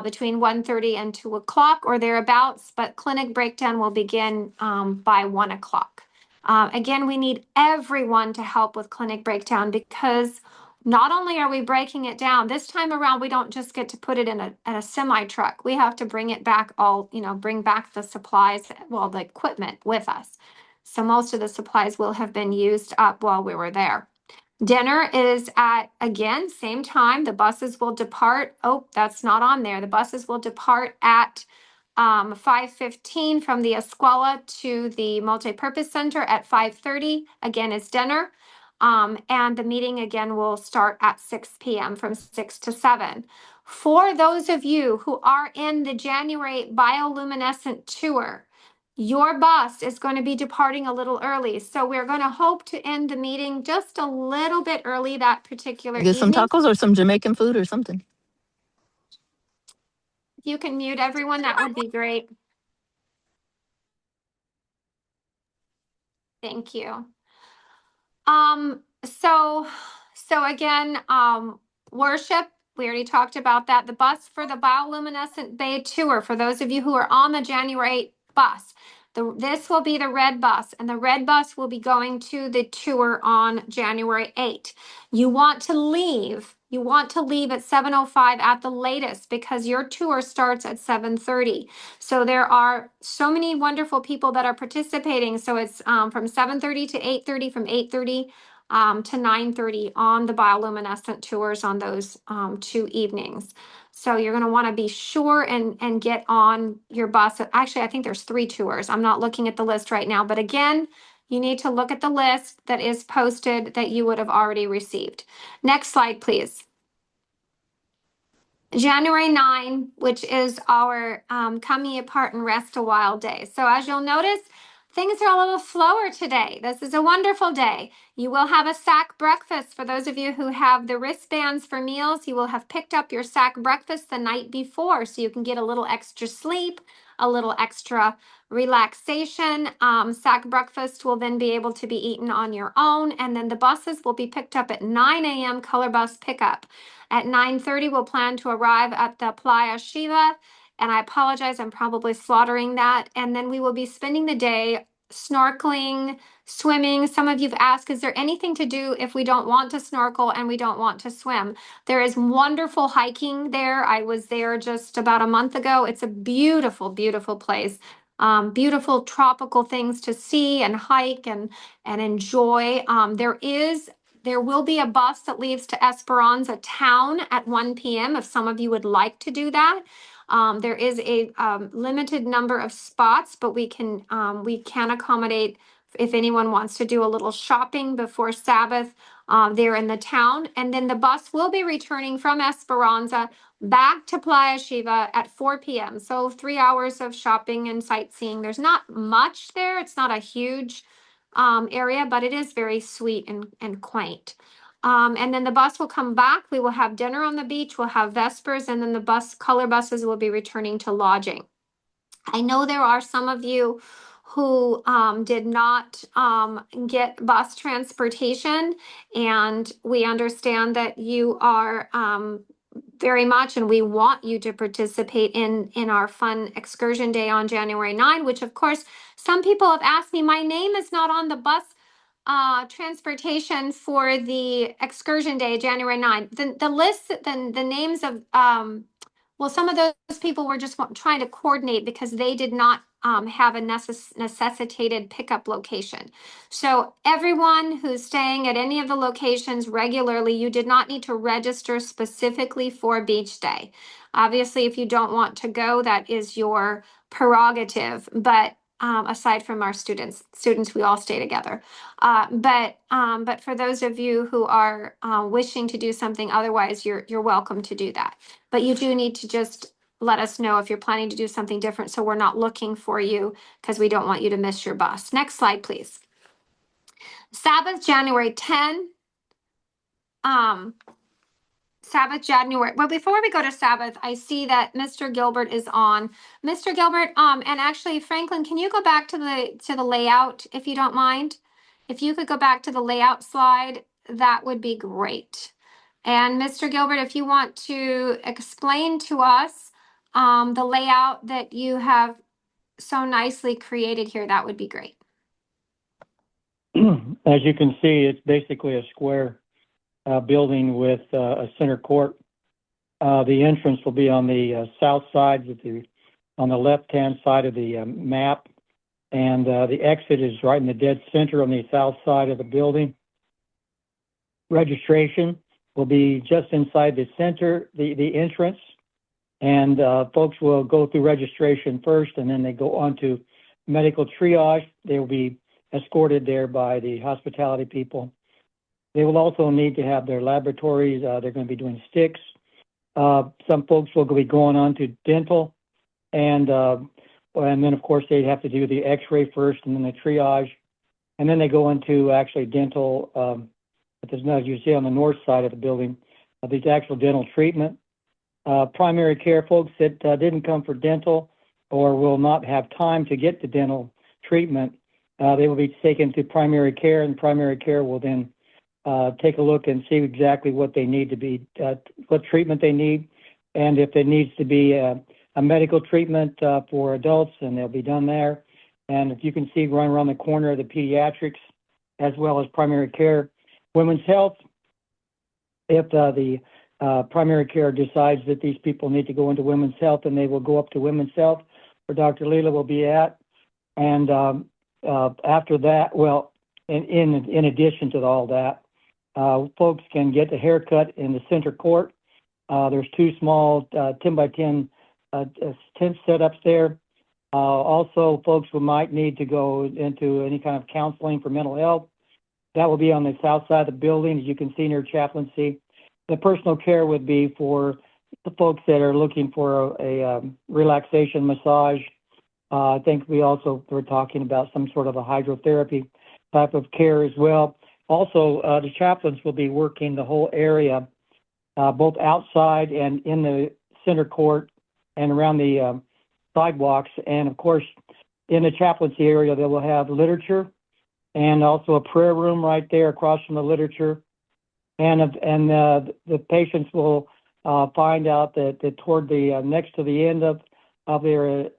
between 1:30 and 2 o'clock or thereabouts, but clinic breakdown will begin by 1 o'clock. Again, we need everyone to help with clinic breakdown because not only are we breaking it down, this time around, we don't just get to put it in a semi truck. We have to bring it back bring back the supplies, well, the equipment with us. So most of the supplies will have been used up while we were there. Dinner is at, again, same time. The buses will depart. Oh, that's not on there. The buses will depart at 5:15 from the Escuela to the Multipurpose Center at 5:30. Again, it's dinner. And the meeting again will start at 6 p.m. from 6 to 7. For those of you who are in the January bioluminescent tour, your bus is going to be departing a little early. So we're going to hope to end the meeting just a little bit early that particular Get some evening. tacos or some Jamaican food or something. If you can mute everyone, that would be great. Thank you. So again, worship, we already talked about that. The bus for the bioluminescent bay tour, for those of you who are on the January 8th bus, this will be the red bus, and the red bus will be going to the tour on January 8th. You want to leave at 7:05 at the latest because your tour starts at 7:30. So there are so many wonderful people that are participating. So it's from 7:30 to 8:30, from 8:30 to 9:30 on the bioluminescent tours on those 2 evenings. So you're going to want to be sure and get on your bus. Actually, I think there's 3 tours. I'm not looking at the list right now, but again, you need to look at the list that is posted that you would have already received. Next slide, please. January 9, which is our Come Ye Apart and Rest a While day. So as you'll notice, things are a little slower today. This is a wonderful day. You will have a sack breakfast. For those of you who have the wristbands for meals, you will have picked up your sack breakfast the night before so you can get a little extra sleep, a little extra relaxation. Sack breakfast will then be able to be eaten on your own, and then the buses will be picked up at 9 a.m. color bus pickup. At 9:30, we'll plan to arrive at the Playa Shiva, and I apologize, I'm probably slaughtering that. And then we will be spending the day snorkeling, swimming. Some of you've asked, is there anything to do if we don't want to snorkel and we don't want to swim? There is wonderful hiking there. I was there just about a month ago. It's a beautiful, beautiful place. Beautiful tropical things to see and hike and enjoy. There will be a bus that leaves to Esperanza town at 1 p.m. if some of you would like to do that. There is a limited number of spots, but we can accommodate if anyone wants to do a little shopping before Sabbath there in the town. And then the bus will be returning from Esperanza back to Playa Shiva at 4 p.m. So 3 hours of shopping and sightseeing. There's not much there. It's not a huge area, but it is very sweet and quaint. And then the bus will come back. We will have dinner on the beach. We'll have Vespers, and then the color buses will be returning to lodging. I know there are some of you who did not get bus transportation, and we understand that you are very much, and we want you to participate in our fun excursion day on January 9, which of course, some people have asked me, my name is not on the bus transportation for the excursion day, January 9. The list, the names of, well, some of those people were just trying to coordinate because they did not have a necessitated pickup location. So everyone who's staying at any of the locations regularly, you did not need to register specifically for beach day. Obviously, if you don't want to go, that is your prerogative. But aside from our students, we all stay together. But for those of you who are wishing to do something otherwise, you're welcome to do that. But you do need to just let us know if you're planning to do something different, so we're not looking for you because we don't want you to miss your bus. Next slide, please. Sabbath, January 10. Sabbath, January. Well, before we go to Sabbath, I see that Mr. Gilbert is on. Mr. Gilbert, and actually, Franklin, can you go back to the layout if you don't mind? If you could go back to the layout slide, that would be great. And Mr. Gilbert, if you want to explain to us the layout that you have so nicely created here, that would be great. As you can see, it's basically a square building with a center court. The entrance will be on the south side, on the left-hand side of the map, and the exit is right in the dead center on the south side of the building. Registration will be just inside the center, the entrance, and folks will go through registration first, and then they go on to medical triage. They will be escorted there by the hospitality people. They will also need to have their laboratories. They're going to be doing sticks. Some folks will be going on to dental, and then of course they have to do the X-ray first, and then the triage, and then they go into actually dental. As you see on the north side of the building, the actual dental treatment. Primary care folks that didn't come for dental or will not have time to get to dental treatment, they will be taken to primary care, and primary care will then take a look and see exactly what they need to be, what treatment they need, and if there needs to be a medical treatment for adults, and they'll be done there. And if you can see right around the corner of the pediatrics, as well as primary care, women's health, if the primary care decides that these people need to go into women's health, and they will go up to women's health, where Dr. Leela will be at. And after that, well, in addition to all that, folks can get a haircut in the center court. There's two small 10 by 10 tent setups there. Also, folks who might need to go into any kind of counseling for mental health, that will be on the south side of the building, as you can see near chaplaincy. The personal care would be for the folks that are looking for a relaxation massage. I think we're talking about some sort of a hydrotherapy type of care as well. Also, the chaplains will be working the whole area, both outside and in the center court and around the sidewalks. And of course, in the chaplaincy area, they will have literature and also a prayer room right there across from the literature. And the patients will find out that toward the next to the end of their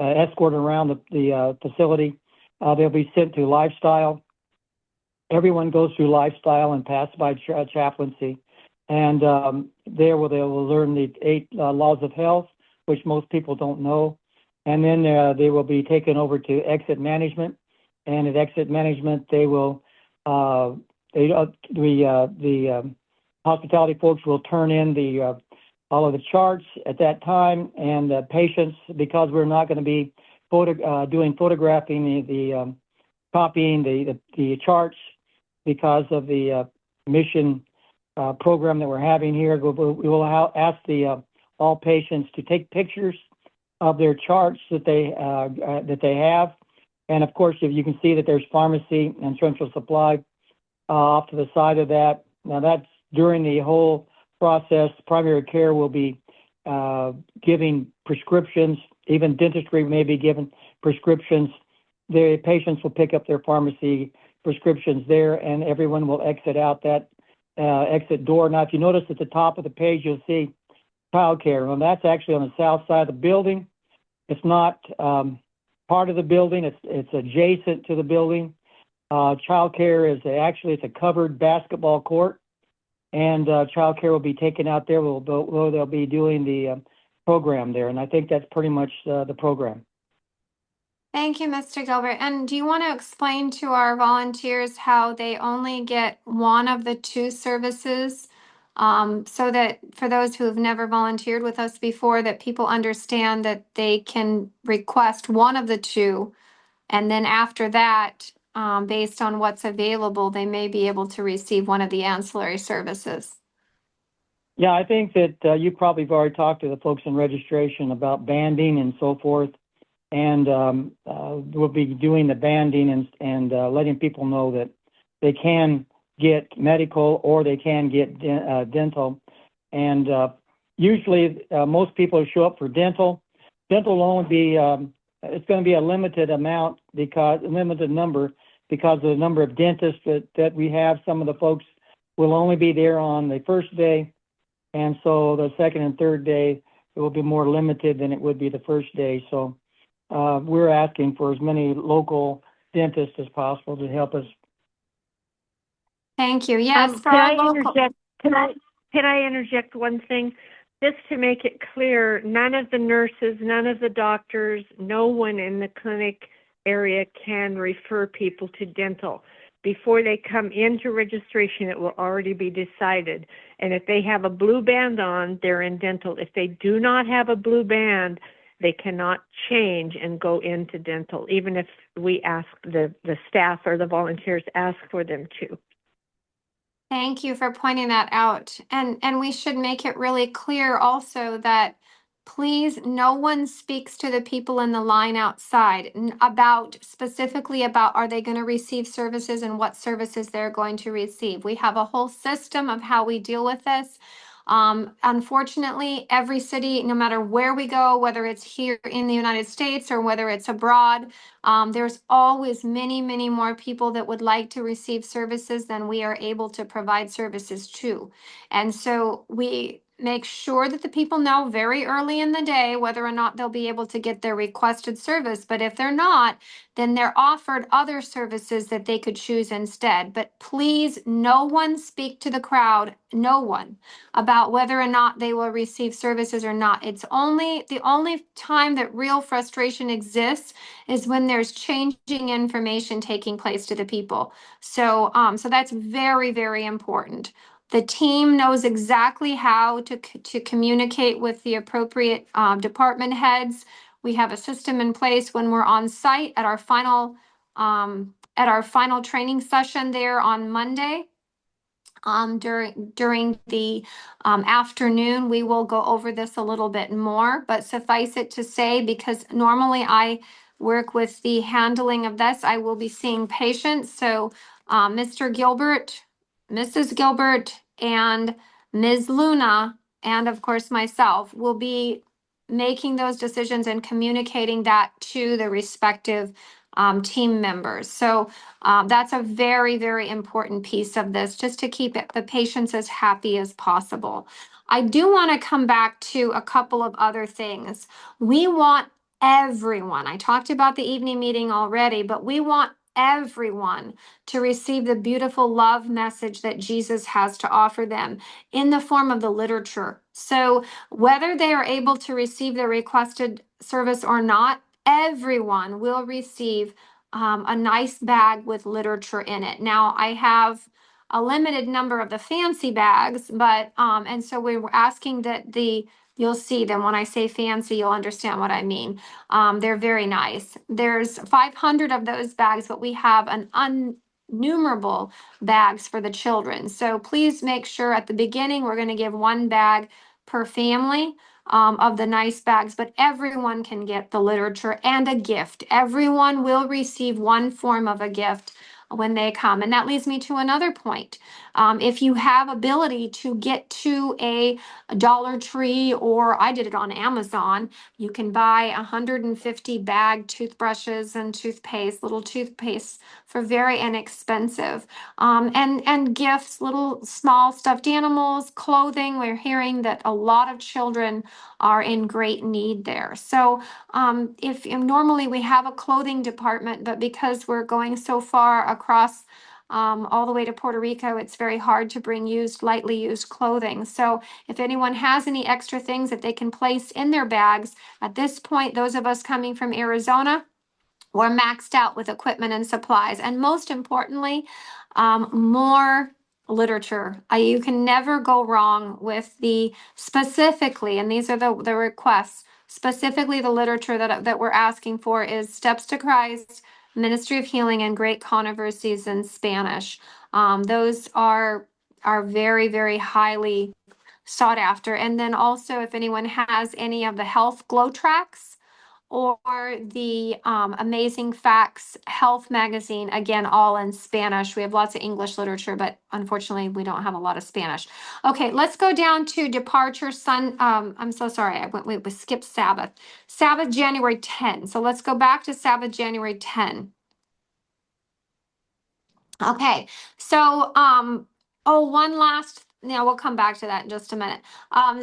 escort around the facility, they'll be sent to lifestyle. Everyone goes through lifestyle and pass by chaplaincy, and they will learn the 8 laws of health, which most people don't know. And then they will be taken over to exit management, and at exit management they will the hospitality folks will turn in all of the charts at that time, and the patients, because we're not going to be doing photographing, copying the charts because of the mission program that we're having here. We will ask all patients to take pictures of their charts that they have, and of course, if you can see that there's pharmacy and central supply off to the side of that. Now that's during the whole process. Primary care will be giving prescriptions. Even dentistry may be given prescriptions. The patients will pick up their pharmacy prescriptions there, and everyone will exit out that exit door. Now, if you notice at the top of the page, you'll see childcare. And that's actually on the south side of the building. It's not part of the building. It's adjacent to the building. Childcare is it's a covered basketball court, and childcare will be taken out there. They'll be doing the program there. And I think that's pretty much the program. Thank you, Mr. Gilbert. And do you want to explain to our volunteers how they only get one of the two services? So that for those who have never volunteered with us before, that people understand that they can request one of the two. And then after that, based on what's available, they may be able to receive one of the ancillary services. Yeah, I think that you probably have already talked to the folks in registration about banding and so forth. And we'll be doing the banding and letting people know that they can get medical or they can get dental. And usually most people show up for dental. Dental will only be, it's going to be a limited amount limited number because of the number of dentists that we have. Some of the folks will only be there on the first day. And so the second and third day, it will be more limited than it would be the first day. So we're asking for as many local dentists as possible to help us. Thank you. Yes, for Can our I local. interject? Can I interject one thing? Just to make it clear, none of the nurses, none of the doctors, no one in the clinic area can refer people to dental. Before they come into registration, it will already be decided. And if they have a blue band on, they're in dental. If they do not have a blue band, they cannot change and go into dental, even if we ask the staff or the volunteers ask for them to. Thank you for pointing that out. And we should make it really clear also that please, no one speaks to the people in the line outside about specifically about are they going to receive services and what services they're going to receive. We have a whole system of how we deal with this. Unfortunately, every city, no matter where we go, whether it's here in the United States or whether it's abroad, there's always many, many more people that would like to receive services than we are able to provide services to. And so we make sure that the people know very early in the day whether or not they'll be able to get their requested service. But if they're not, then they're offered other services that they could choose instead. But please, no one speak to the crowd, no one, about whether or not they will receive services or not. It's only the only time that real frustration exists is when there's changing information taking place to the people. So that's very, very important. The team knows exactly how to communicate with the appropriate department heads. We have a system in place when we're on site at our final training session there on Monday. During the afternoon, we will go over this a little bit more, but suffice it to say, because normally I work with the handling of this, I will be seeing patients. So Mr. Gilbert, Mrs. Gilbert, and Ms. Luna, and of course myself, will be making those decisions and communicating that to the respective team members. So that's a very, very important piece of this, just to keep the patients as happy as possible. I do want to come back to a couple of other things. We want everyone, I talked about the evening meeting already, but we want everyone to receive the beautiful love message that Jesus has to offer them in the form of the literature. So whether they are able to receive the requested service or not, everyone will receive a nice bag with literature in it. Now, I have a limited number of the fancy bags, but and so we were asking that you'll see them when I say fancy, you'll understand what I mean. They're very nice. There's 500 of those bags, but we have an innumerable bags for the children. So please make sure at the beginning we're going to give one bag per family of the nice bags, but everyone can get the literature and a gift. Everyone will receive one form of a gift when they come. And that leads me to another point. If you have ability to get to a Dollar Tree, or I did it on Amazon, you can buy 150 bag toothbrushes and toothpaste, little toothpaste for very inexpensive. And gifts, little small stuffed animals, clothing. We're hearing that a lot of children are in great need there. So if normally we have a clothing department, but because we're going so far across all the way to Puerto Rico. It's very hard to bring lightly used clothing. So if anyone has any extra things that they can place in their bags, at this point, those of us coming from Arizona, we're maxed out with equipment and supplies. And most importantly, more literature. You can never go wrong with specifically, and these are the requests, specifically the literature that we're asking for is Steps to Christ, Ministry of Healing, and Great Controversies in Spanish. Those are very, very highly sought after. And then also, if anyone has any of the health glow tracks, or the Amazing Facts Health Magazine, again, all in Spanish. We have lots of English literature, but unfortunately, we don't have a lot of Spanish. Okay, let's go down to departure. I'm so sorry, we skipped Sabbath. Sabbath, January 10. So let's go back to Sabbath, January 10. Okay, so one last. Yeah, we'll come back to that in just a minute.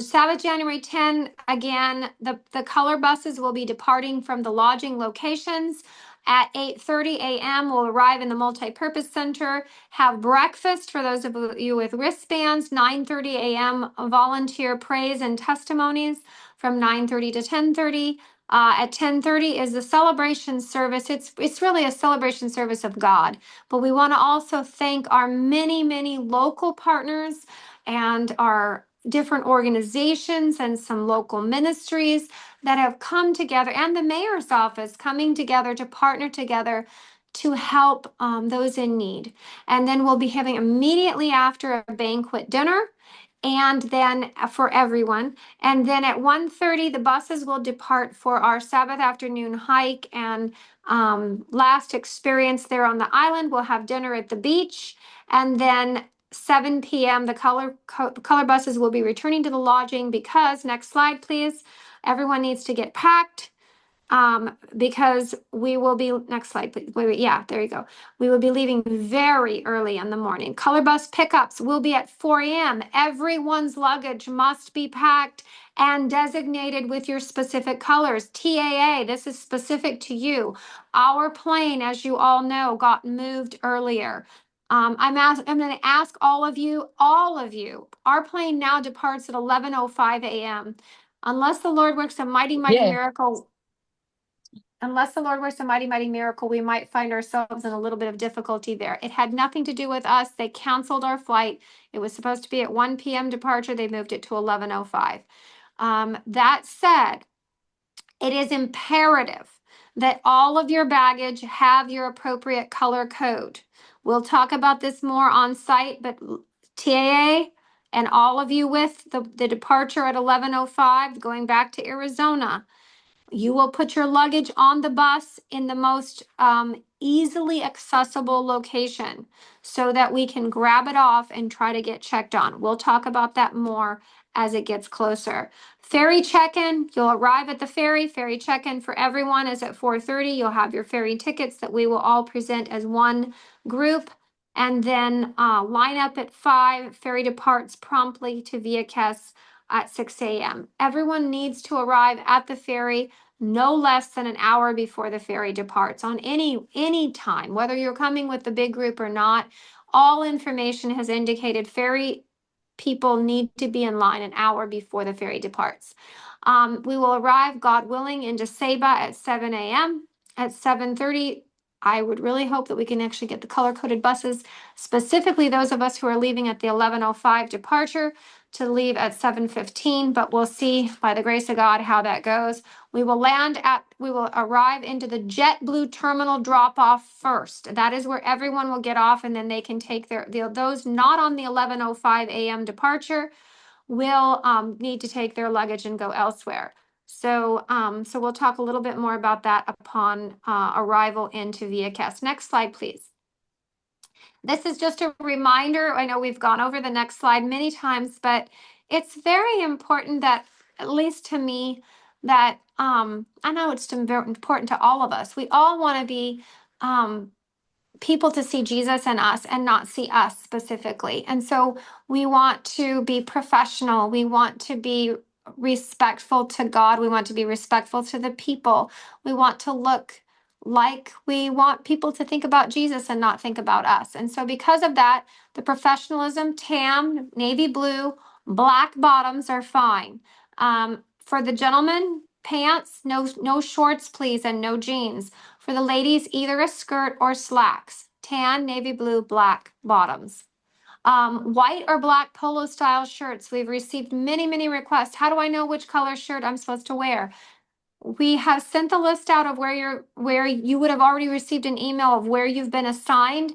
Sabbath, January 10, again, the color buses will be departing from the lodging locations at 8:30 a.m. We'll arrive in the multi-purpose center, have breakfast for those of you with wristbands, 9:30 a.m. volunteer praise and testimonies from 9:30 to 10:30. At 10:30 is the celebration service. It's really a celebration service of God, but we want to also thank our many, many local partners and our different organizations and some local ministries that have come together, and the mayor's office coming together to partner together to help those in need. And then we'll be having immediately after a banquet dinner, and then for everyone. And then at 1:30, the buses will depart for our Sabbath afternoon hike and last experience there on the island. We'll have dinner at the beach, and then 7 p.m. the color buses will be returning to the lodging because, next slide, please. Everyone needs to get packed because we will be, next slide, please. Wait, yeah, there you go. We will be leaving very early in the morning. Color bus pickups will be at 4 a.m. Everyone's luggage must be packed and designated with your specific colors. TAA, this is specific to you. Our plane, as you all know, got moved earlier. I'm going to ask all of you, our plane now departs at 11:05 a.m. Unless the Lord works a mighty, mighty Yeah. miracle, unless the Lord works a mighty, mighty miracle, we might find ourselves in a little bit of difficulty there. It had nothing to do with us. They canceled our flight. It was supposed to be at 1 p.m. departure. They moved it to 11:05. That said, it is imperative that all of your baggage have your appropriate color code. We'll talk about this more on site, but TAA and all of you with the departure at 11:05, going back to Arizona, you will put your luggage on the bus in the most easily accessible location so that we can grab it off and try to get checked on. We'll talk about that more as it gets closer. Ferry check-in, you'll arrive at the ferry. Ferry check-in for everyone is at 4:30. You'll have your ferry tickets that we will all present as one group. And then line up at 5. Ferry departs promptly to Vieques at 6 a.m. Everyone needs to arrive at the ferry no less than an hour before the ferry departs on any time, whether you're coming with the big group or not. All information has indicated ferry people need to be in line an hour before the ferry departs. We will arrive, God willing, into Ceiba at 7 a.m. At 7:30, I would really hope that we can actually get the color-coded buses, specifically those of us who are leaving at the 11:05 departure, to leave at 7:15, but we'll see by the grace of God how that goes. We will arrive into the JetBlue terminal drop-off first. That is where everyone will get off, and then they can take those not on the 11:05 a.m. departure will need to take their luggage and go elsewhere. So we'll talk a little bit more about that upon arrival into Vieques. Next slide, please. This is just a reminder. I know we've gone over the next slide many times, but it's very important that, at least to me, that I know it's very important to all of us. We all want to be people to see Jesus in us and not see us specifically. And so we want to be professional. We want to be respectful to God. We want to be respectful to the people. We want to look like we want people to think about Jesus and not think about us. And so because of that, the professionalism, tan, navy blue, black bottoms are fine. For the gentlemen, pants, no shorts, please, and no jeans. For the ladies, either a skirt or slacks. Tan, navy blue, black bottoms. White or black polo style shirts. We've received many, many requests. How do I know which color shirt I'm supposed to wear? We have sent the list out of where you would have already received an email of where you've been assigned.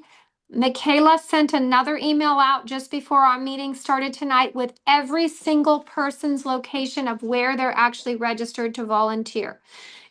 Michaela sent another email out just before our meeting started tonight with every single person's location of where they're actually registered to volunteer.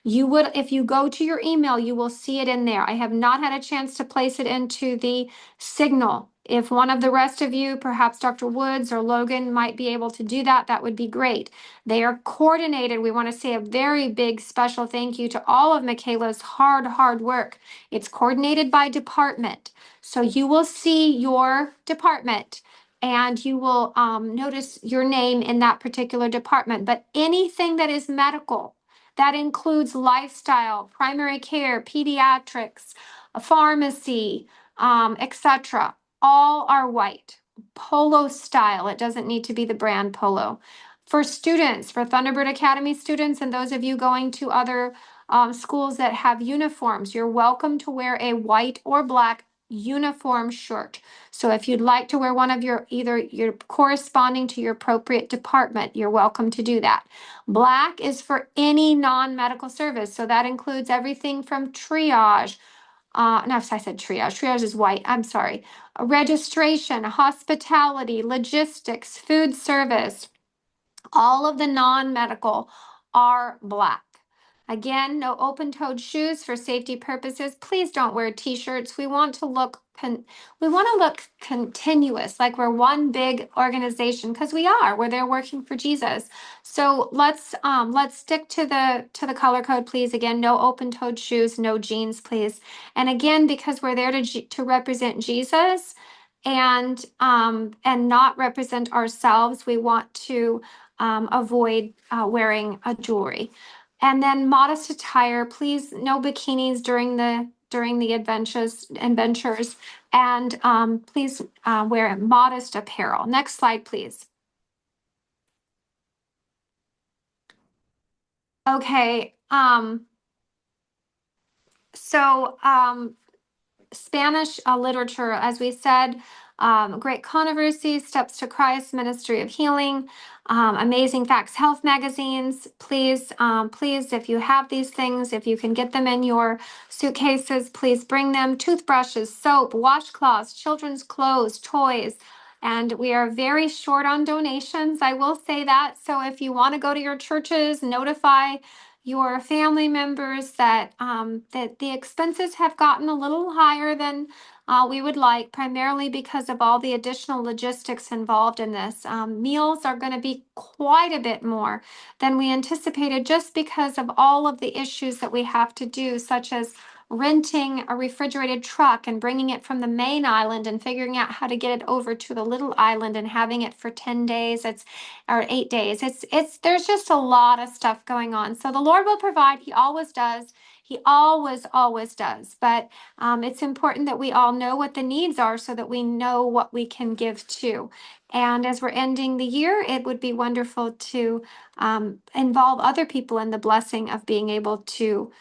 You would, if you go to your email, you will see it in there. I have not had a chance to place it into the signal. If one of the rest of you, perhaps Dr. Woods or Logan, might be able to do that, that would be great. They are coordinated. We want to say a very big special thank you to all of Michaela's hard work. It's coordinated by department. So you will see your department and you will notice your name in that particular department. But anything that is medical, that includes lifestyle, primary care, pediatrics, a pharmacy, etc. All are white. Polo style. It doesn't need to be the brand polo. For students, for Thunderbird Academy students, and those of you going to other schools that have uniforms, you're welcome to wear a white or black uniform shirt. So if you'd like to wear one of either your corresponding to your appropriate department, you're welcome to do that. Black is for any non-medical service. So that includes everything from triage. No, I said triage. Triage is white. I'm sorry. Registration, hospitality, logistics, food service. All of the non-medical are black. Again, no open-toed shoes for safety purposes. Please don't wear t-shirts. We want to look continuous, like we're one big organization, because we are. We're there working for Jesus. So let's stick to the color code, please. Again, no open-toed shoes, no jeans, please. And again, because we're there to represent Jesus and not represent ourselves, we want to avoid wearing a jewelry. And then modest attire, please, no bikinis during the adventures, and please wear modest apparel. Next slide, please. Okay, so Spanish literature, as we said, Great Controversy, Steps to Christ, Ministry of Healing, Amazing Facts Health magazines. Please, if you have these things, if you can get them in your suitcases, please bring them. Toothbrushes, soap, washcloths, children's clothes, toys. And we are very short on donations, I will say that. So if you want to go to your churches, notify your family members that that the expenses have gotten a little higher than we would like, primarily because of all the additional logistics involved in this. Meals are going to be quite a bit more than we anticipated, just because of all of the issues that we have to do, such as renting a refrigerated truck and bringing it from the main island and figuring out how to get it over to the little island and having it for 10 days. Or 8 days. There's just a lot of stuff going on. So the Lord will provide. He always does. He always does. But it's important that we all know what the needs are so that we know what we can give to. And as we're ending the year, it would be wonderful to involve other people in the blessing of being able to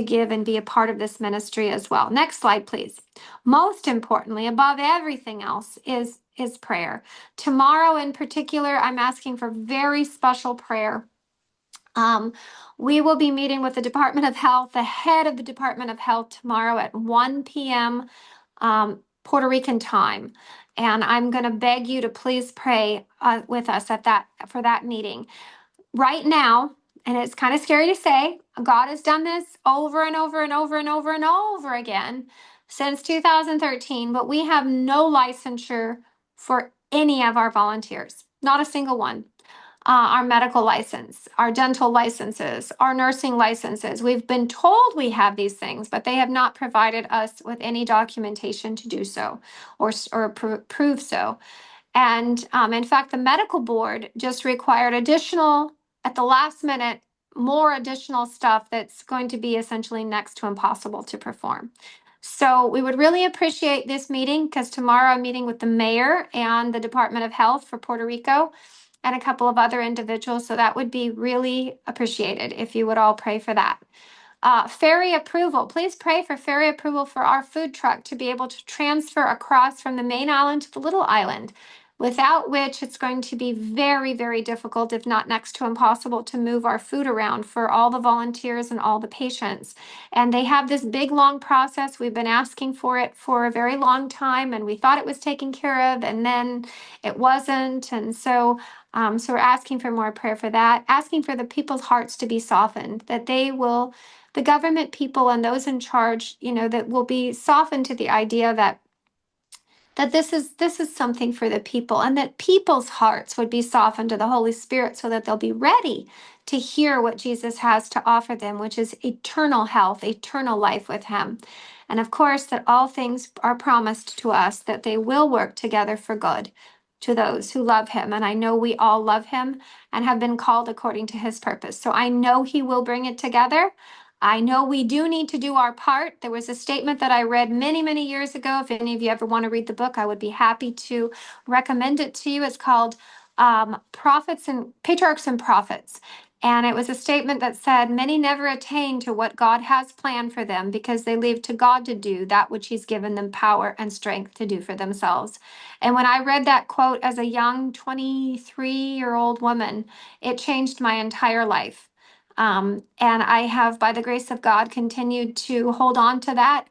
give and be a part of this ministry as well. Next slide, please. Most importantly, above everything else, is prayer. Tomorrow in particular, I'm asking for very special prayer. We will be meeting with the Department of Health, the head of the Department of Health, tomorrow at 1 p.m. Puerto Rican time. And I'm going to beg you to please pray with us for that meeting. Right now, and it's kind of scary to say, God has done this over and over and over and over and over again since 2013, but we have no licensure for any of our volunteers, not a single one. Our medical license, our dental licenses, our nursing licenses. We've been told we have these things, but they have not provided us with any documentation to do so or prove so. And in fact, the medical board just required additional, at the last minute, more additional stuff that's going to be essentially next to impossible to perform. So we would really appreciate this meeting because tomorrow I'm meeting with the mayor and the Department of Health for Puerto Rico and a couple of other individuals. So that would be really appreciated if you would all pray for that. Ferry approval. Please pray for ferry approval for our food truck to be able to transfer across from the main island to the little island, without which it's going to be very, very difficult, if not next to impossible, to move our food around for all the volunteers and all the patients. And they have this big, long process. We've been asking for it for a very long time, and we thought it was taken care of, and then it wasn't. And so we're asking for more prayer for that, asking for the people's hearts to be softened, that they will, the government people and those in charge, that will be softened to the idea that this is something for the people, and that people's hearts would be softened to the Holy Spirit so that they'll be ready to hear what Jesus has to offer them, which is eternal health, eternal life with him. And of course, that all things are promised to us, that they will work together for good to those who love him. And I know we all love him and have been called according to his purpose. So I know he will bring it together. I know we do need to do our part. There was a statement that I read many, many years ago. If any of you ever want to read the book, I would be happy to recommend it to you. It's called Prophets and Patriarchs and Prophets. And it was a statement that said, many never attain to what God has planned for them because they leave to God to do that which he's given them power and strength to do for themselves. And when I read that quote as a young 23-year-old woman, it changed my entire life. And I have, by the grace of God, continued to hold on to that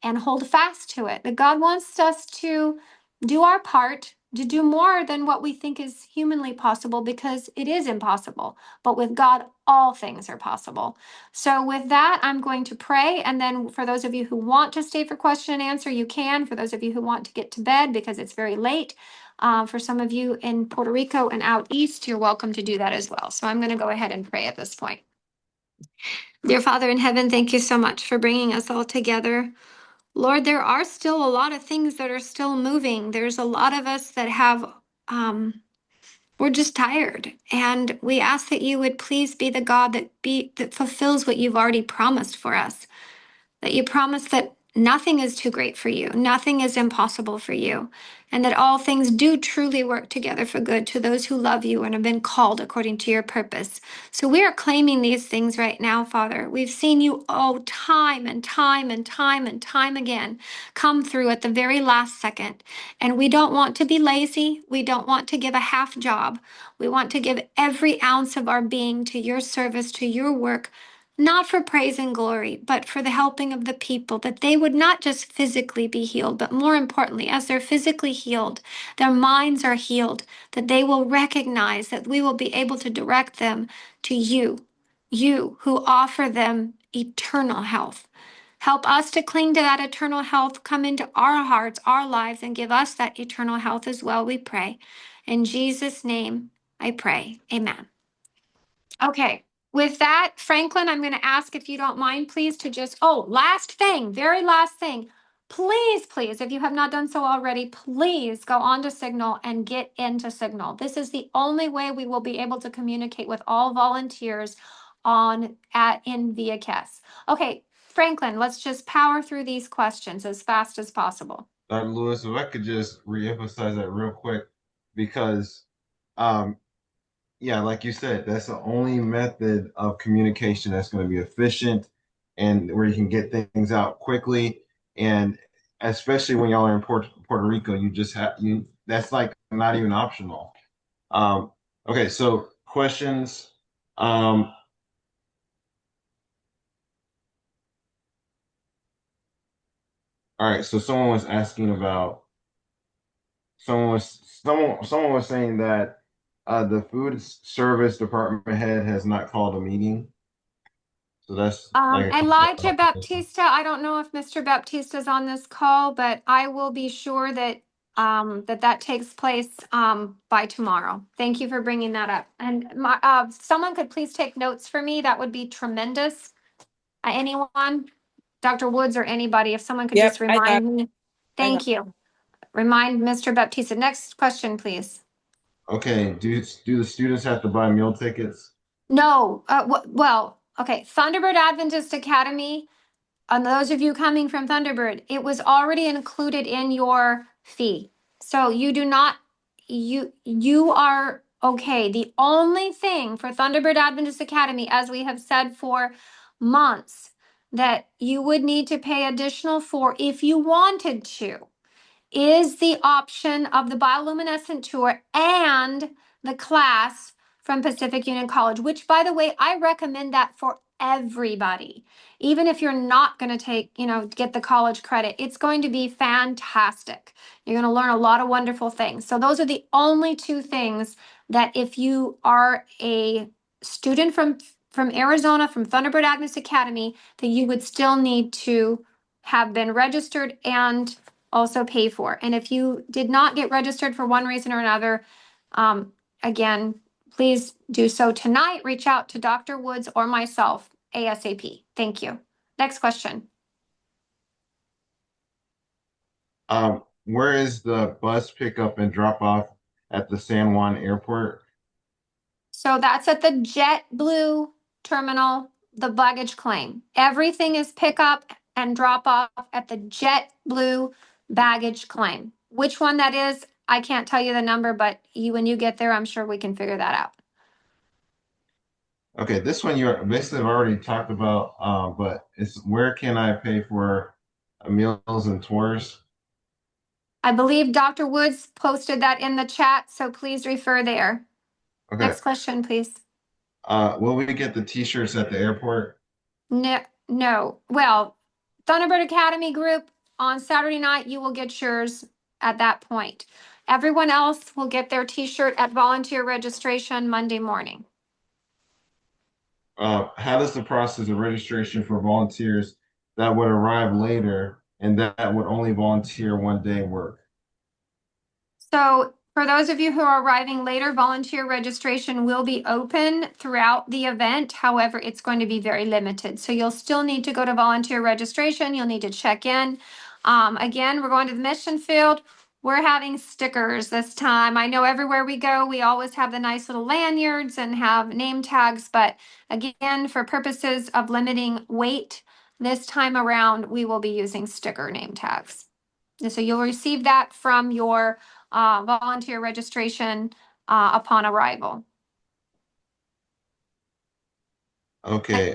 and hold fast to it. That God wants us to do our part, to do more than what we think is humanly possible, because it is impossible. But with God, all things are possible. So with that, I'm going to pray. And then for those of you who want to stay for question and answer, you can. For those of you who want to get to bed because it's very late, for some of you in Puerto Rico and out east, you're welcome to do that as well. So I'm going to go ahead and pray at this point. Dear Father in heaven, thank you so much for bringing us all together. Lord, there are still a lot of things that are still moving. There's a lot of us that have, we're just tired. And we ask that you would please be the God that fulfills what you've already promised for us. That you promise that nothing is too great for you, nothing is impossible for you, and that all things do truly work together for good to those who love you and have been called according to your purpose. So we are claiming these things right now, Father. We've seen you time and time and time and time again come through at the very last second. And we don't want to be lazy. We don't want to give a half job. We want to give every ounce of our being to your service, to your work, not for praise and glory, but for the helping of the people, that they would not just physically be healed, but more importantly, as they're physically healed, their minds are healed, that they will recognize that we will be able to direct them to you who offer them eternal health. Help us to cling to that eternal health, come into our hearts, our lives, and give us that eternal health as well, we pray. In Jesus' name, I pray. Amen. Okay, with that, Franklin, I'm going to ask if you don't mind, please, to just, last thing, very last thing. Please, if you have not done so already, please go on to Signal and get into Signal. This is the only way we will be able to communicate with all volunteers in VHS. Okay, Franklin, let's just power through these questions as fast as possible. Dr. Lewis, if I could just reemphasize that real quick, because yeah, like you said, that's the only method of communication that's going to be efficient and where you can get things out quickly. And especially when y'all are in Puerto Rico, you just that's like not even optional. Okay, so questions. All right, so someone was asking about someone was saying that the food service department head has not called a meeting. So that's like Elijah Baptista, I don't know if Mr. Baptista is on this call, but I will be sure that that takes place by tomorrow. Thank you for bringing that up. And someone could please take notes for me. That would be tremendous. Anyone, Dr. Woods or anybody, if someone could just I got remind me. Thank you. Remind Mr. Baptista. Next question, please. Okay, do the students have to buy meal tickets? No, well, okay, Thunderbird Adventist Academy, and those of you coming from Thunderbird, it was already included in your fee. So you do not, you are okay. The only thing for Thunderbird Adventist Academy, as we have said for months, that you would need to pay additional for if you wanted to, is the option of the bioluminescent tour and the class from Pacific Union College, which, by the way, I recommend that for everybody. Even if you're not going to take, get the college credit, it's going to be fantastic. You're going to learn a lot of wonderful things. So those are the only two things that if you are a student from Arizona, from Thunderbird Agnes Academy, that you would still need to have been registered and also pay for. And if you did not get registered for one reason or another, again, please do so tonight. Reach out to Dr. Woods or myself ASAP. Thank you. Next question. Where is the bus pickup and drop off at the San Juan Airport? So that's at the JetBlue terminal, the baggage claim. Everything is pick up and drop off at the JetBlue baggage claim. Which one that is, I can't tell you the number, but when you get there, I'm sure we can figure that out. Okay, this one you basically have already talked about, but it's where can I pay for meals and tours? I believe Dr. Woods posted that in the chat, so please refer there. Okay, Next question, please. will we get the t-shirts at the airport? No, no. Well, Thunderbird Academy group on Saturday night, you will get yours at that point. Everyone else will get their t-shirt at volunteer registration Monday morning. How does the process of registration for volunteers that would arrive later and that would only volunteer one day work? So for those of you who are arriving later, volunteer registration will be open throughout the event. However, it's going to be very limited. So you'll still need to go to volunteer registration. You'll need to check in. Again, we're going to the mission field. We're having stickers this time. I know everywhere we go, we always have the nice little lanyards and have name tags. But again, for purposes of limiting weight, this time around, we will be using sticker name tags. And so you'll receive that from your volunteer registration upon arrival. Okay,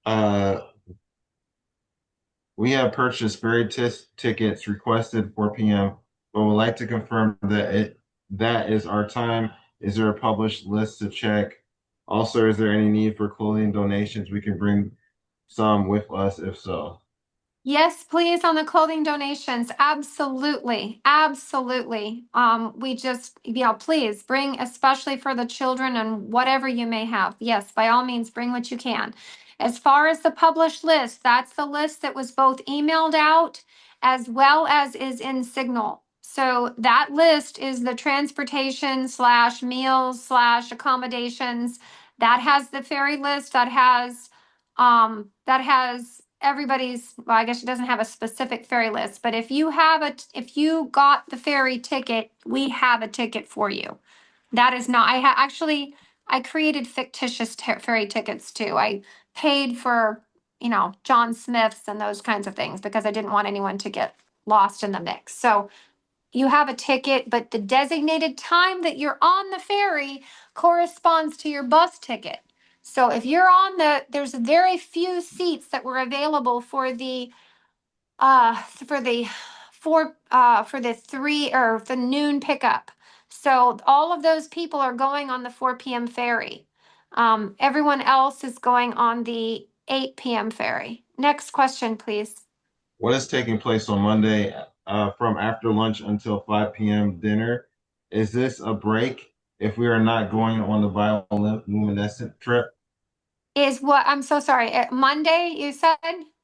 uh, we have purchased ferry tickets requested 4 p.m., but would like to confirm that is our time. Is there a published list to check? Also, is there any need for clothing donations? We can bring some with us if so. Yes, please, on the clothing donations. Absolutely. Absolutely. We just, please bring, especially for the children and whatever you may have. Yes, by all means, bring what you can. As far as the published list, that's the list that was both emailed out as well as is in Signal. So that list is the transportation / meals / accommodations. That has the ferry list, that has everybody's, well, I guess it doesn't have a specific ferry list, but if you got the ferry ticket, we have a ticket for you. That is not, I created fictitious ferry tickets too. I paid for, John Smith's and those kinds of things because I didn't want anyone to get lost in the mix. So you have a ticket, but the designated time that you're on the ferry corresponds to your bus ticket. So if you're there's very few seats that were available for the for the for the 3 or the noon pickup. So all of those people are going on the 4 p.m. ferry. Everyone else is going on the 8 p.m. ferry. Next question, please. What is taking place on Monday from after lunch until 5 p.m. dinner? Is this a break if we are not going on the bioluminescent trip? Is what, I'm so sorry. Monday, you said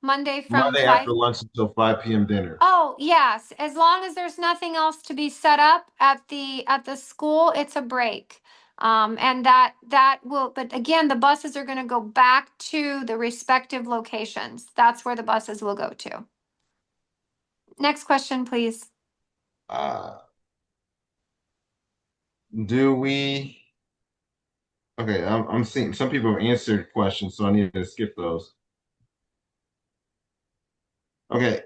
Monday from Monday 5. after lunch until 5 p.m. dinner. Oh, yes. As long as there's nothing else to be set up at the school, it's a break. And that will, but again, the buses are going to go back to the respective locations. That's where the buses will go to. Next question, please. Uh, do we? Okay, I'm seeing some people have answered questions, so I need to skip those. Okay,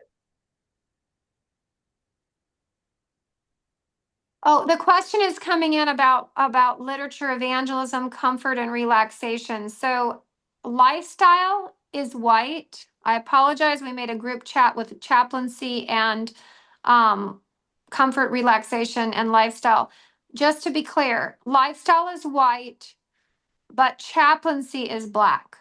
Oh, the question is coming in about literature evangelism, comfort, and relaxation. So, lifestyle is white. I apologize. We made a group chat with chaplaincy and um, comfort, relaxation, and lifestyle. Just to be clear, lifestyle is white, but chaplaincy is black.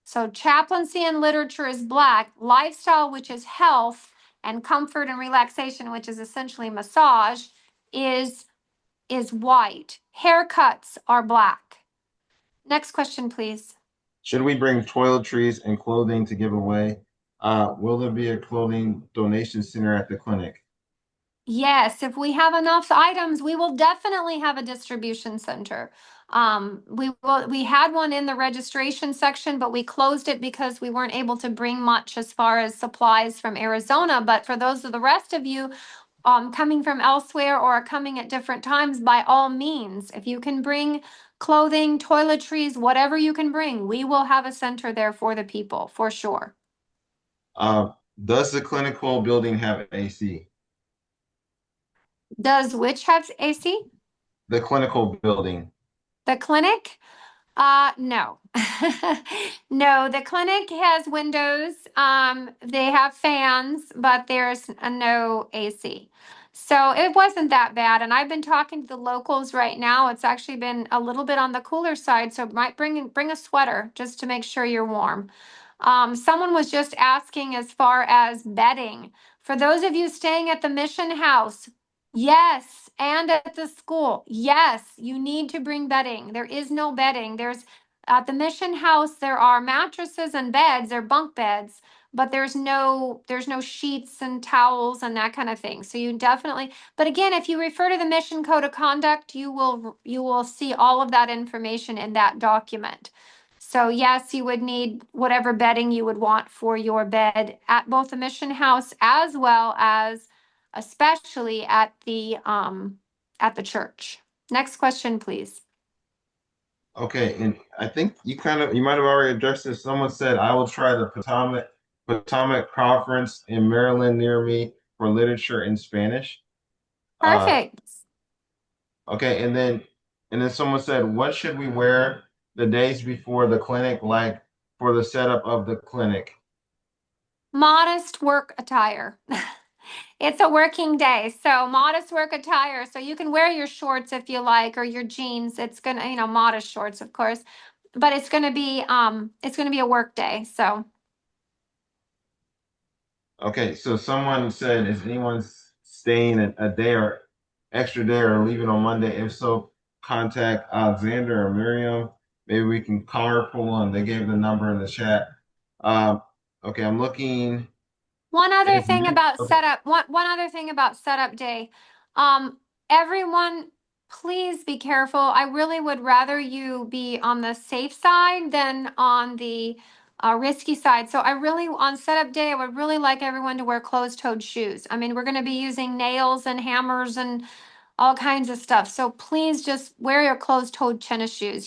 So, chaplaincy and literature is black. Lifestyle, which is health, and comfort and relaxation, which is essentially massage, is white. Haircuts are black. Next question, please. should we bring toiletries and clothing to give away? Will there be a clothing donation center at the clinic? Yes, if we have enough items, we will definitely have a distribution center. We had one in the registration section, but we closed it because we weren't able to bring much as far as supplies from Arizona. But for those of the rest of you coming from elsewhere or coming at different times, by all means, if you can bring clothing, toiletries, whatever you can bring, we will have a center there for the people for sure. Uh, does the clinical building have AC? Does which have AC? The clinical building. The clinic? No. No, the clinic has windows. They have fans, but there's no AC. So it wasn't that bad. And I've been talking to the locals right now. It's actually been a little bit on the cooler side, so might bring a sweater just to make sure you're warm. Someone was just asking as far as bedding. For those of you staying at the mission house, yes, and at the school, yes, you need to bring bedding. There is no bedding. There's at the mission house, there are mattresses and beds, they're bunk beds, but there's no sheets and towels and that kind of thing. So you definitely, but again, if you refer to the mission code of conduct, you will see all of that information in that document. So yes, you would need whatever bedding you would want for your bed at both the mission house as well as especially at the church. Next question, please. Okay, and I think you might have already addressed this. Someone said I will try the Potomac Conference in Maryland near me for literature in Spanish. Uh, Perfect. okay, and then someone said, what should we wear the days before the clinic, like for the setup of the clinic? Modest work attire. It's a working day, so modest work attire. So you can wear your shorts if you like, or your jeans. It's gonna, modest shorts, of course, but it's gonna be a work day. So Okay, so someone said, is anyone staying a day or extra day or leaving on Monday? If so, contact Alexander or Miriam. Maybe we can carpool, and they gave the number in the chat. Um, okay, I'm looking. one other If thing you, about okay, setup, one other thing about setup day. Um, everyone, please be careful. I really would rather you be on the safe side than on the risky side. So I really, on setup day, I would really like everyone to wear closed-toed shoes. I mean, we're going to be using nails and hammers and all kinds of stuff. So please just wear your closed-toed tennis shoes.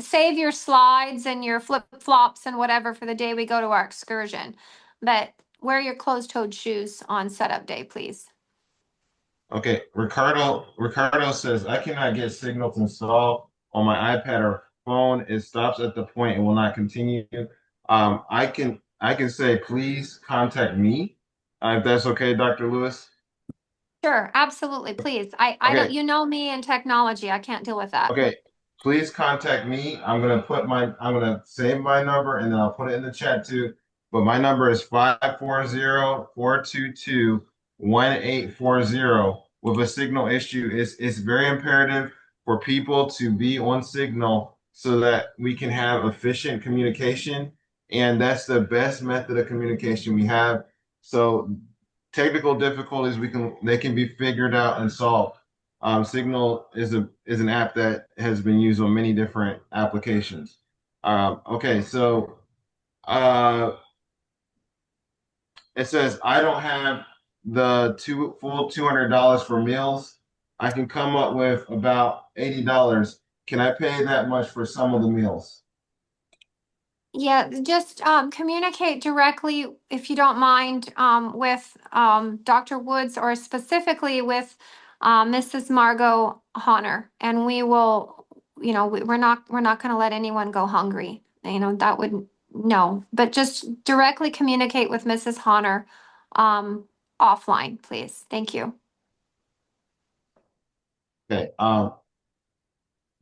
Save your slides and your flip-flops and whatever for the day we go to our excursion. But wear your closed-toed shoes on setup day, please. okay, Ricardo says I cannot get signal to install on my iPad or phone. It stops at the point and will not continue. I can say please contact me if that's okay, Dr. Lewis. Sure, absolutely, please. I don't, Okay, you know me and technology. I can't deal with that. okay. Please contact me. I'm gonna save my number and then I'll put it in the chat too. But my number is 540-422-1840. With a signal issue, it's very imperative for people to be on signal so that we can have efficient communication. And that's the best method of communication we have. So technical difficulties they can be figured out and solved. Signal is an app that has been used on many different applications. Okay, so uh, it says I don't have the full $200 for meals. I can come up with about $80. Can I pay that much for some of the meals? Yeah, just communicate directly, if you don't mind, with Dr. Woods or specifically with Mrs. Margot Honor, and we will, we're not going to let anyone go hungry. That would no, but just directly communicate with Mrs. Honor offline, please. Thank you. Okay.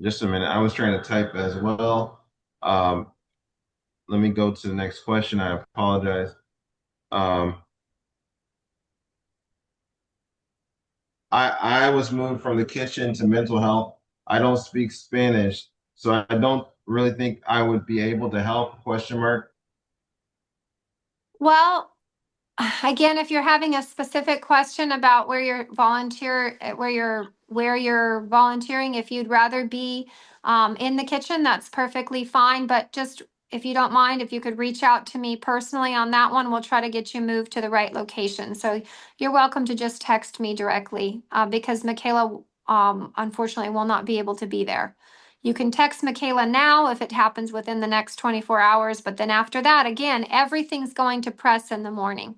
Just a minute. I was trying to type as well. Let me go to the next question. I apologize. Um, I was moved from the kitchen to mental health. I don't speak Spanish, so I don't really think I would be able to help, question mark. Well, again, if you're having a specific question about where you're volunteering, if you'd rather be in the kitchen, that's perfectly fine. But just if you don't mind, if you could reach out to me personally on that one, we'll try to get you moved to the right location. So you're welcome to just text me directly because Michaela, unfortunately, will not be able to be there. You can text Michaela now if it happens within the next 24 hours, but then after that, again, everything's going to press in the morning.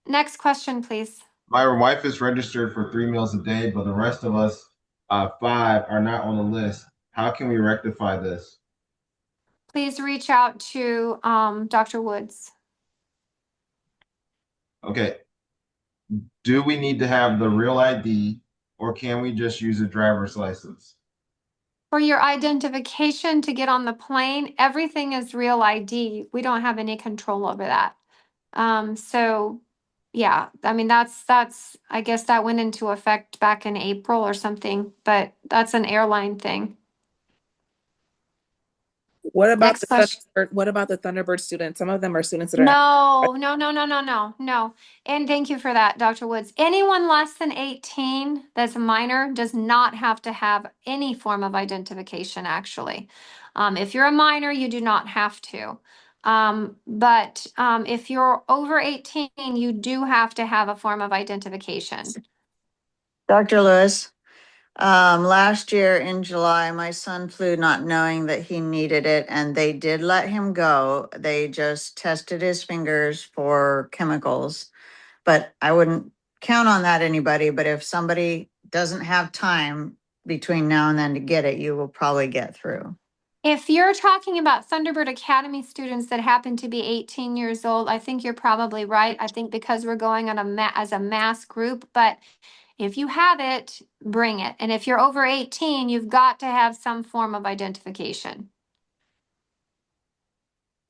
Next question, please. My wife is registered for 3 meals a day, but the rest of us, five, are not on the list. How can we rectify this? Please reach out to Dr. Woods. Okay. Do we need to have the real ID or can we just use a driver's license? For your identification to get on the plane, everything is real ID. We don't have any control over that. So yeah, I mean that's I guess that went into effect back in April or something, but that's an airline thing. What about Next the question. Thunderbird? What about the Thunderbird students? Some of them are students that are. No, no, no, no, no, no, no. And thank you for that, Dr. Woods. Anyone less than 18 that's a minor does not have to have any form of identification, actually. If you're a minor, you do not have to. But if you're over 18, you do have to have a form of identification. Dr. Lewis, last year in July, my son flew not knowing that he needed it, and they did let him go. They just tested his fingers for chemicals. But I wouldn't count on that, anybody. But if somebody doesn't have time between now and then to get it, you will probably get through. If you're talking about Thunderbird Academy students that happen to be 18 years old, I think you're probably right. I think because we're going on as a mass group, but if you have it, bring it. And if you're over 18, you've got to have some form of identification.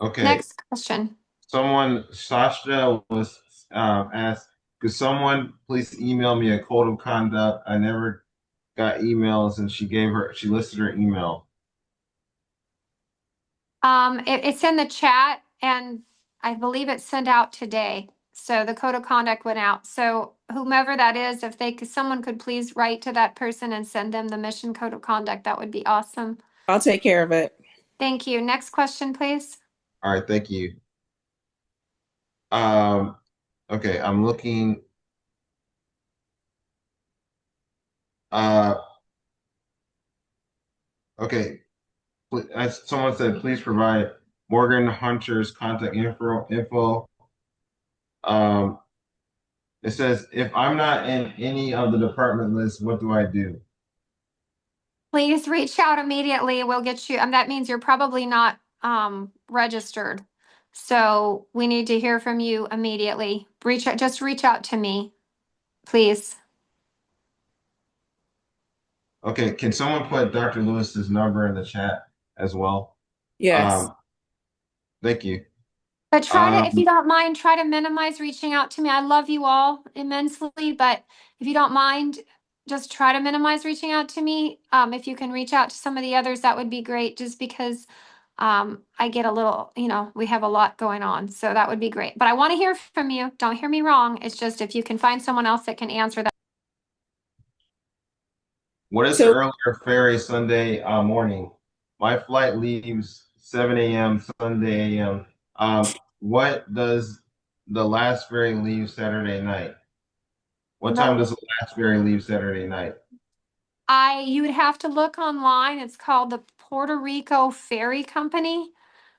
Okay. Next question. Sasha was asked, could someone please email me a code of conduct? I never got emails and she listed her email. It's in the chat and I believe it's sent out today. So the code of conduct went out. So whomever that is, if someone could please write to that person and send them the mission code of conduct, that would be awesome. I'll take care of it. Thank you. Next question, please. All right, thank you. Okay, I'm looking. Okay, as someone said, please provide Morgan Hunter's contact info. Um, it says, if I'm not in any of the department lists, what do I do? Please reach out immediately. We'll get you, and that means you're probably not registered. So we need to hear from you immediately. Just reach out to me, please. Okay, can someone put Dr. Lewis's number in the chat as well? Yes. Thank you. But if you don't mind, try to minimize reaching out to me. I love you all immensely, but if you don't mind, just try to minimize reaching out to me. If you can reach out to some of the others, that would be great, just because I get a little, we have a lot going on. So that would be great. But I want to hear from you. Don't hear me wrong. It's just if you can find someone else that can answer that. What is the earlier ferry Sunday morning? My flight leaves 7 a.m. Sunday a.m. What does the last ferry leave Saturday night? What time does the last ferry leave Saturday night? You would have to look online. It's called the Puerto Rico Ferry Company.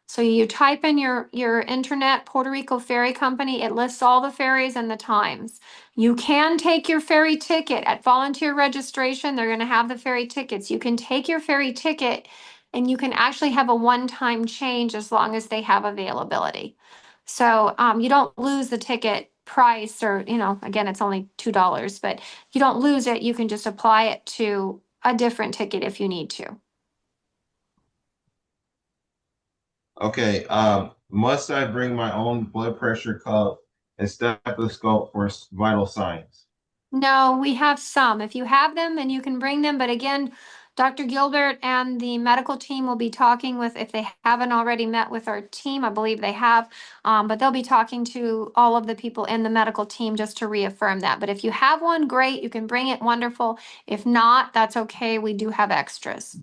So you type in your internet Puerto Rico Ferry Company. It lists all the ferries and the times. You can take your ferry ticket at volunteer registration. They're going to have the ferry tickets. You can take your ferry ticket and you can actually have a one-time change as long as they have availability. So you don't lose the ticket price or, again, it's only $2, but you don't lose it. You can just apply it to a different ticket if you need to. Okay. Must I bring my own blood pressure cuff and stethoscope for vital signs? No, we have some. If you have them and you can bring them, but again, Dr. Gilbert and the medical team will be talking with, if they haven't already met with our team, I believe they have, but they'll be talking to all of the people in the medical team just to reaffirm that. But if you have one, great, you can bring it, wonderful. If not, that's okay. We do have extras.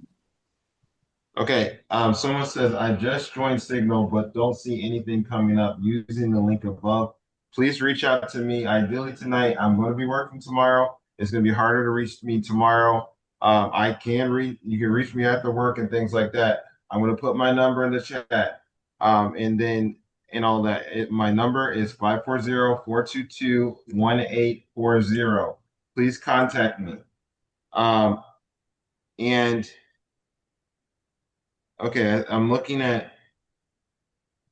Okay. Someone says I just joined Signal, but don't see anything coming up using the link above. Please reach out to me. Ideally tonight. I'm going to be working tomorrow. It's going to be harder to reach me tomorrow. I can reach. You can reach me after work and things like that. I'm going to put my number in the chat. And then and all that. My number is 540-422-1840. Please contact me. And okay, I'm looking at.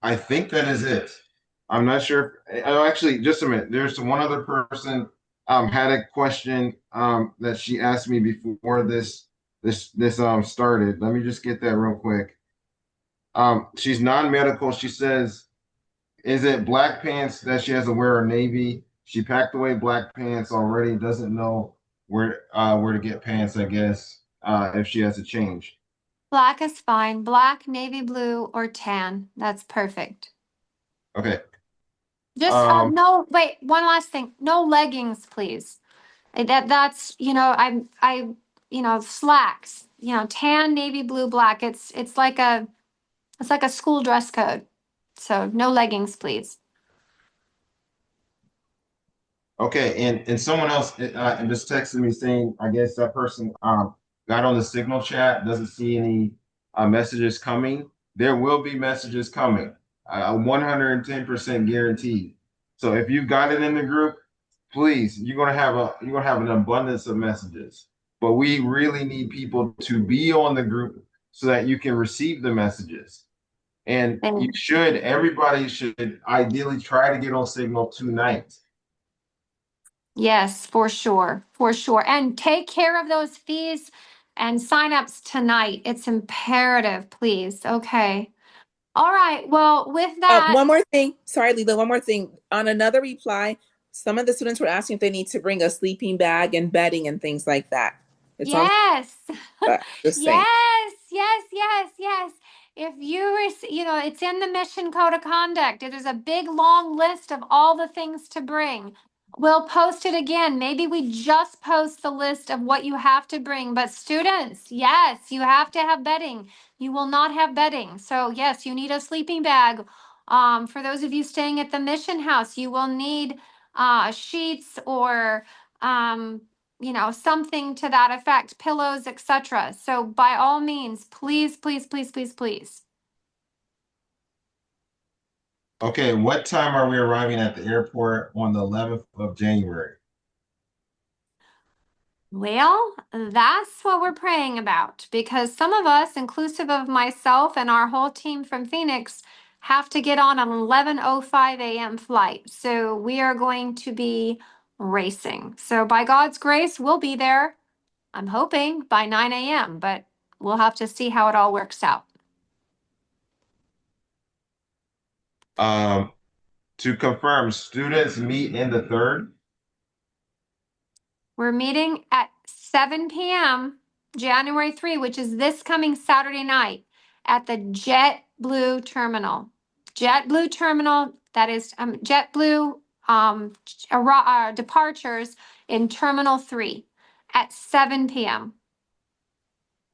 I think that is it. I'm not sure. Oh, actually, just a minute. There's one other person had a question that she asked me before this started. Let me just get that real quick. She's non-medical. She says, "Is it black pants that she has to wear or navy?" She packed away black pants already. Doesn't know where to get pants. I guess if she has to change. Black is fine. Black, navy blue, or tan. That's perfect. Okay. Just no, wait, one last thing. No leggings, please. That's, slacks, tan, navy blue, black. It's like a school dress code. So no leggings, please. Okay, and someone else just texted me saying, I guess that person got on the Signal chat, doesn't see any messages coming. There will be messages coming, 110% guaranteed. So if you've got it in the group, please, you're gonna have an abundance of messages. But we really need people to be on the group so that you can receive the messages. And everybody should ideally try to get on Signal tonight. Yes, for sure. For sure. And take care of those fees and signups tonight. It's imperative, please. Okay. All right. Well, with that, One more thing. Sorry, Lila. One more thing. On another reply, some of the students were asking if they need to bring a sleeping bag and bedding and things like that. It's on yes. just saying. Yes, yes, yes, yes. If it's in the mission code of conduct. It is a big long list of all the things to bring. We'll post it again. Maybe we just post the list of what you have to bring. But students, yes, you have to have bedding. You will not have bedding. So yes, you need a sleeping bag. For those of you staying at the mission house, you will need sheets or something to that effect, pillows, etc. So by all means, please, please, please, please, please. Okay, what time are we arriving at the airport on the 11th of January? Well, that's what we're praying about because some of us, inclusive of myself and our whole team from Phoenix, have to get on an 11:05 a.m. flight. So we are going to be racing. So by God's grace, we'll be there. I'm hoping by 9 a.m., but we'll have to see how it all works out. To confirm, students meet in the 3rd. We're meeting at 7 p.m. January 3, which is this coming Saturday night at the JetBlue Terminal. JetBlue Terminal, that is JetBlue departures in Terminal 3 at 7 p.m.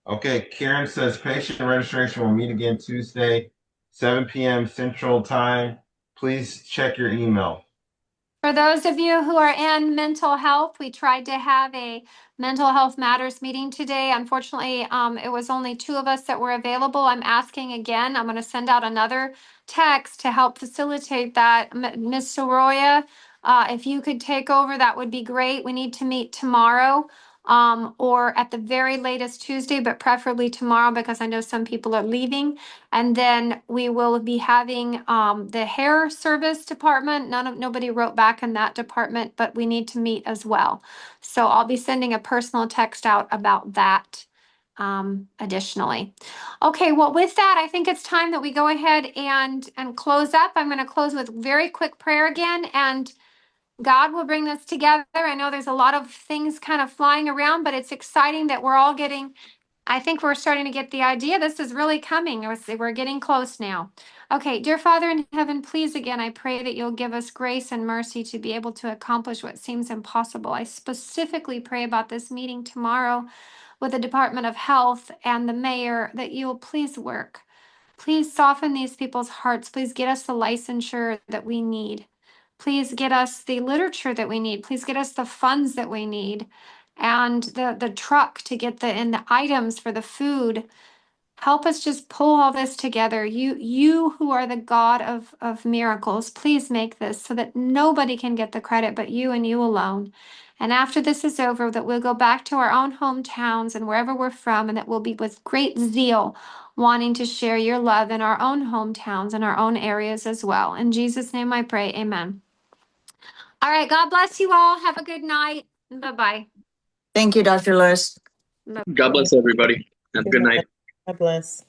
Okay, Karen says patient registration will meet again Tuesday, 7 p.m. Central Time. Please check your email. For those of you who are in mental health, we tried to have a mental health matters meeting today. Unfortunately, it was only 2 of us that were available. I'm asking again. I'm going to send out another text to help facilitate that. Ms. Soroya, if you could take over, that would be great. We need to meet tomorrow, or at the very latest Tuesday, but preferably tomorrow because I know some people are leaving. And then we will be having the hair service department. Nobody wrote back in that department, but we need to meet as well. So I'll be sending a personal text out about that additionally. Okay, well, with that, I think it's time that we go ahead and close up. I'm going to close with very quick prayer again, and God will bring this together. I know there's a lot of things kind of flying around, but it's exciting that we're all getting, I think we're starting to get the idea. This is really coming. We're getting close now. Okay, dear Father in heaven, please again, I pray that you'll give us grace and mercy to be able to accomplish what seems impossible. I specifically pray about this meeting tomorrow with the Department of Health and the mayor, that you will please work. Please soften these people's hearts. Please get us the licensure that we need. Please get us the literature that we need. Please get us the funds that we need and the truck to get and the items for the food. Help us just pull all this together. You who are the God of miracles, please make this so that nobody can get the credit but you and you alone. And after this is over, that we'll go back to our own hometowns and wherever we're from, and that we'll be with great zeal wanting to share your love in our own hometowns and our own areas as well. In Jesus' name I pray, amen. All right, God bless you all. Have a good night. Bye-bye. Thank you, Dr. Lewis. God bless everybody. Have a good night. God bless.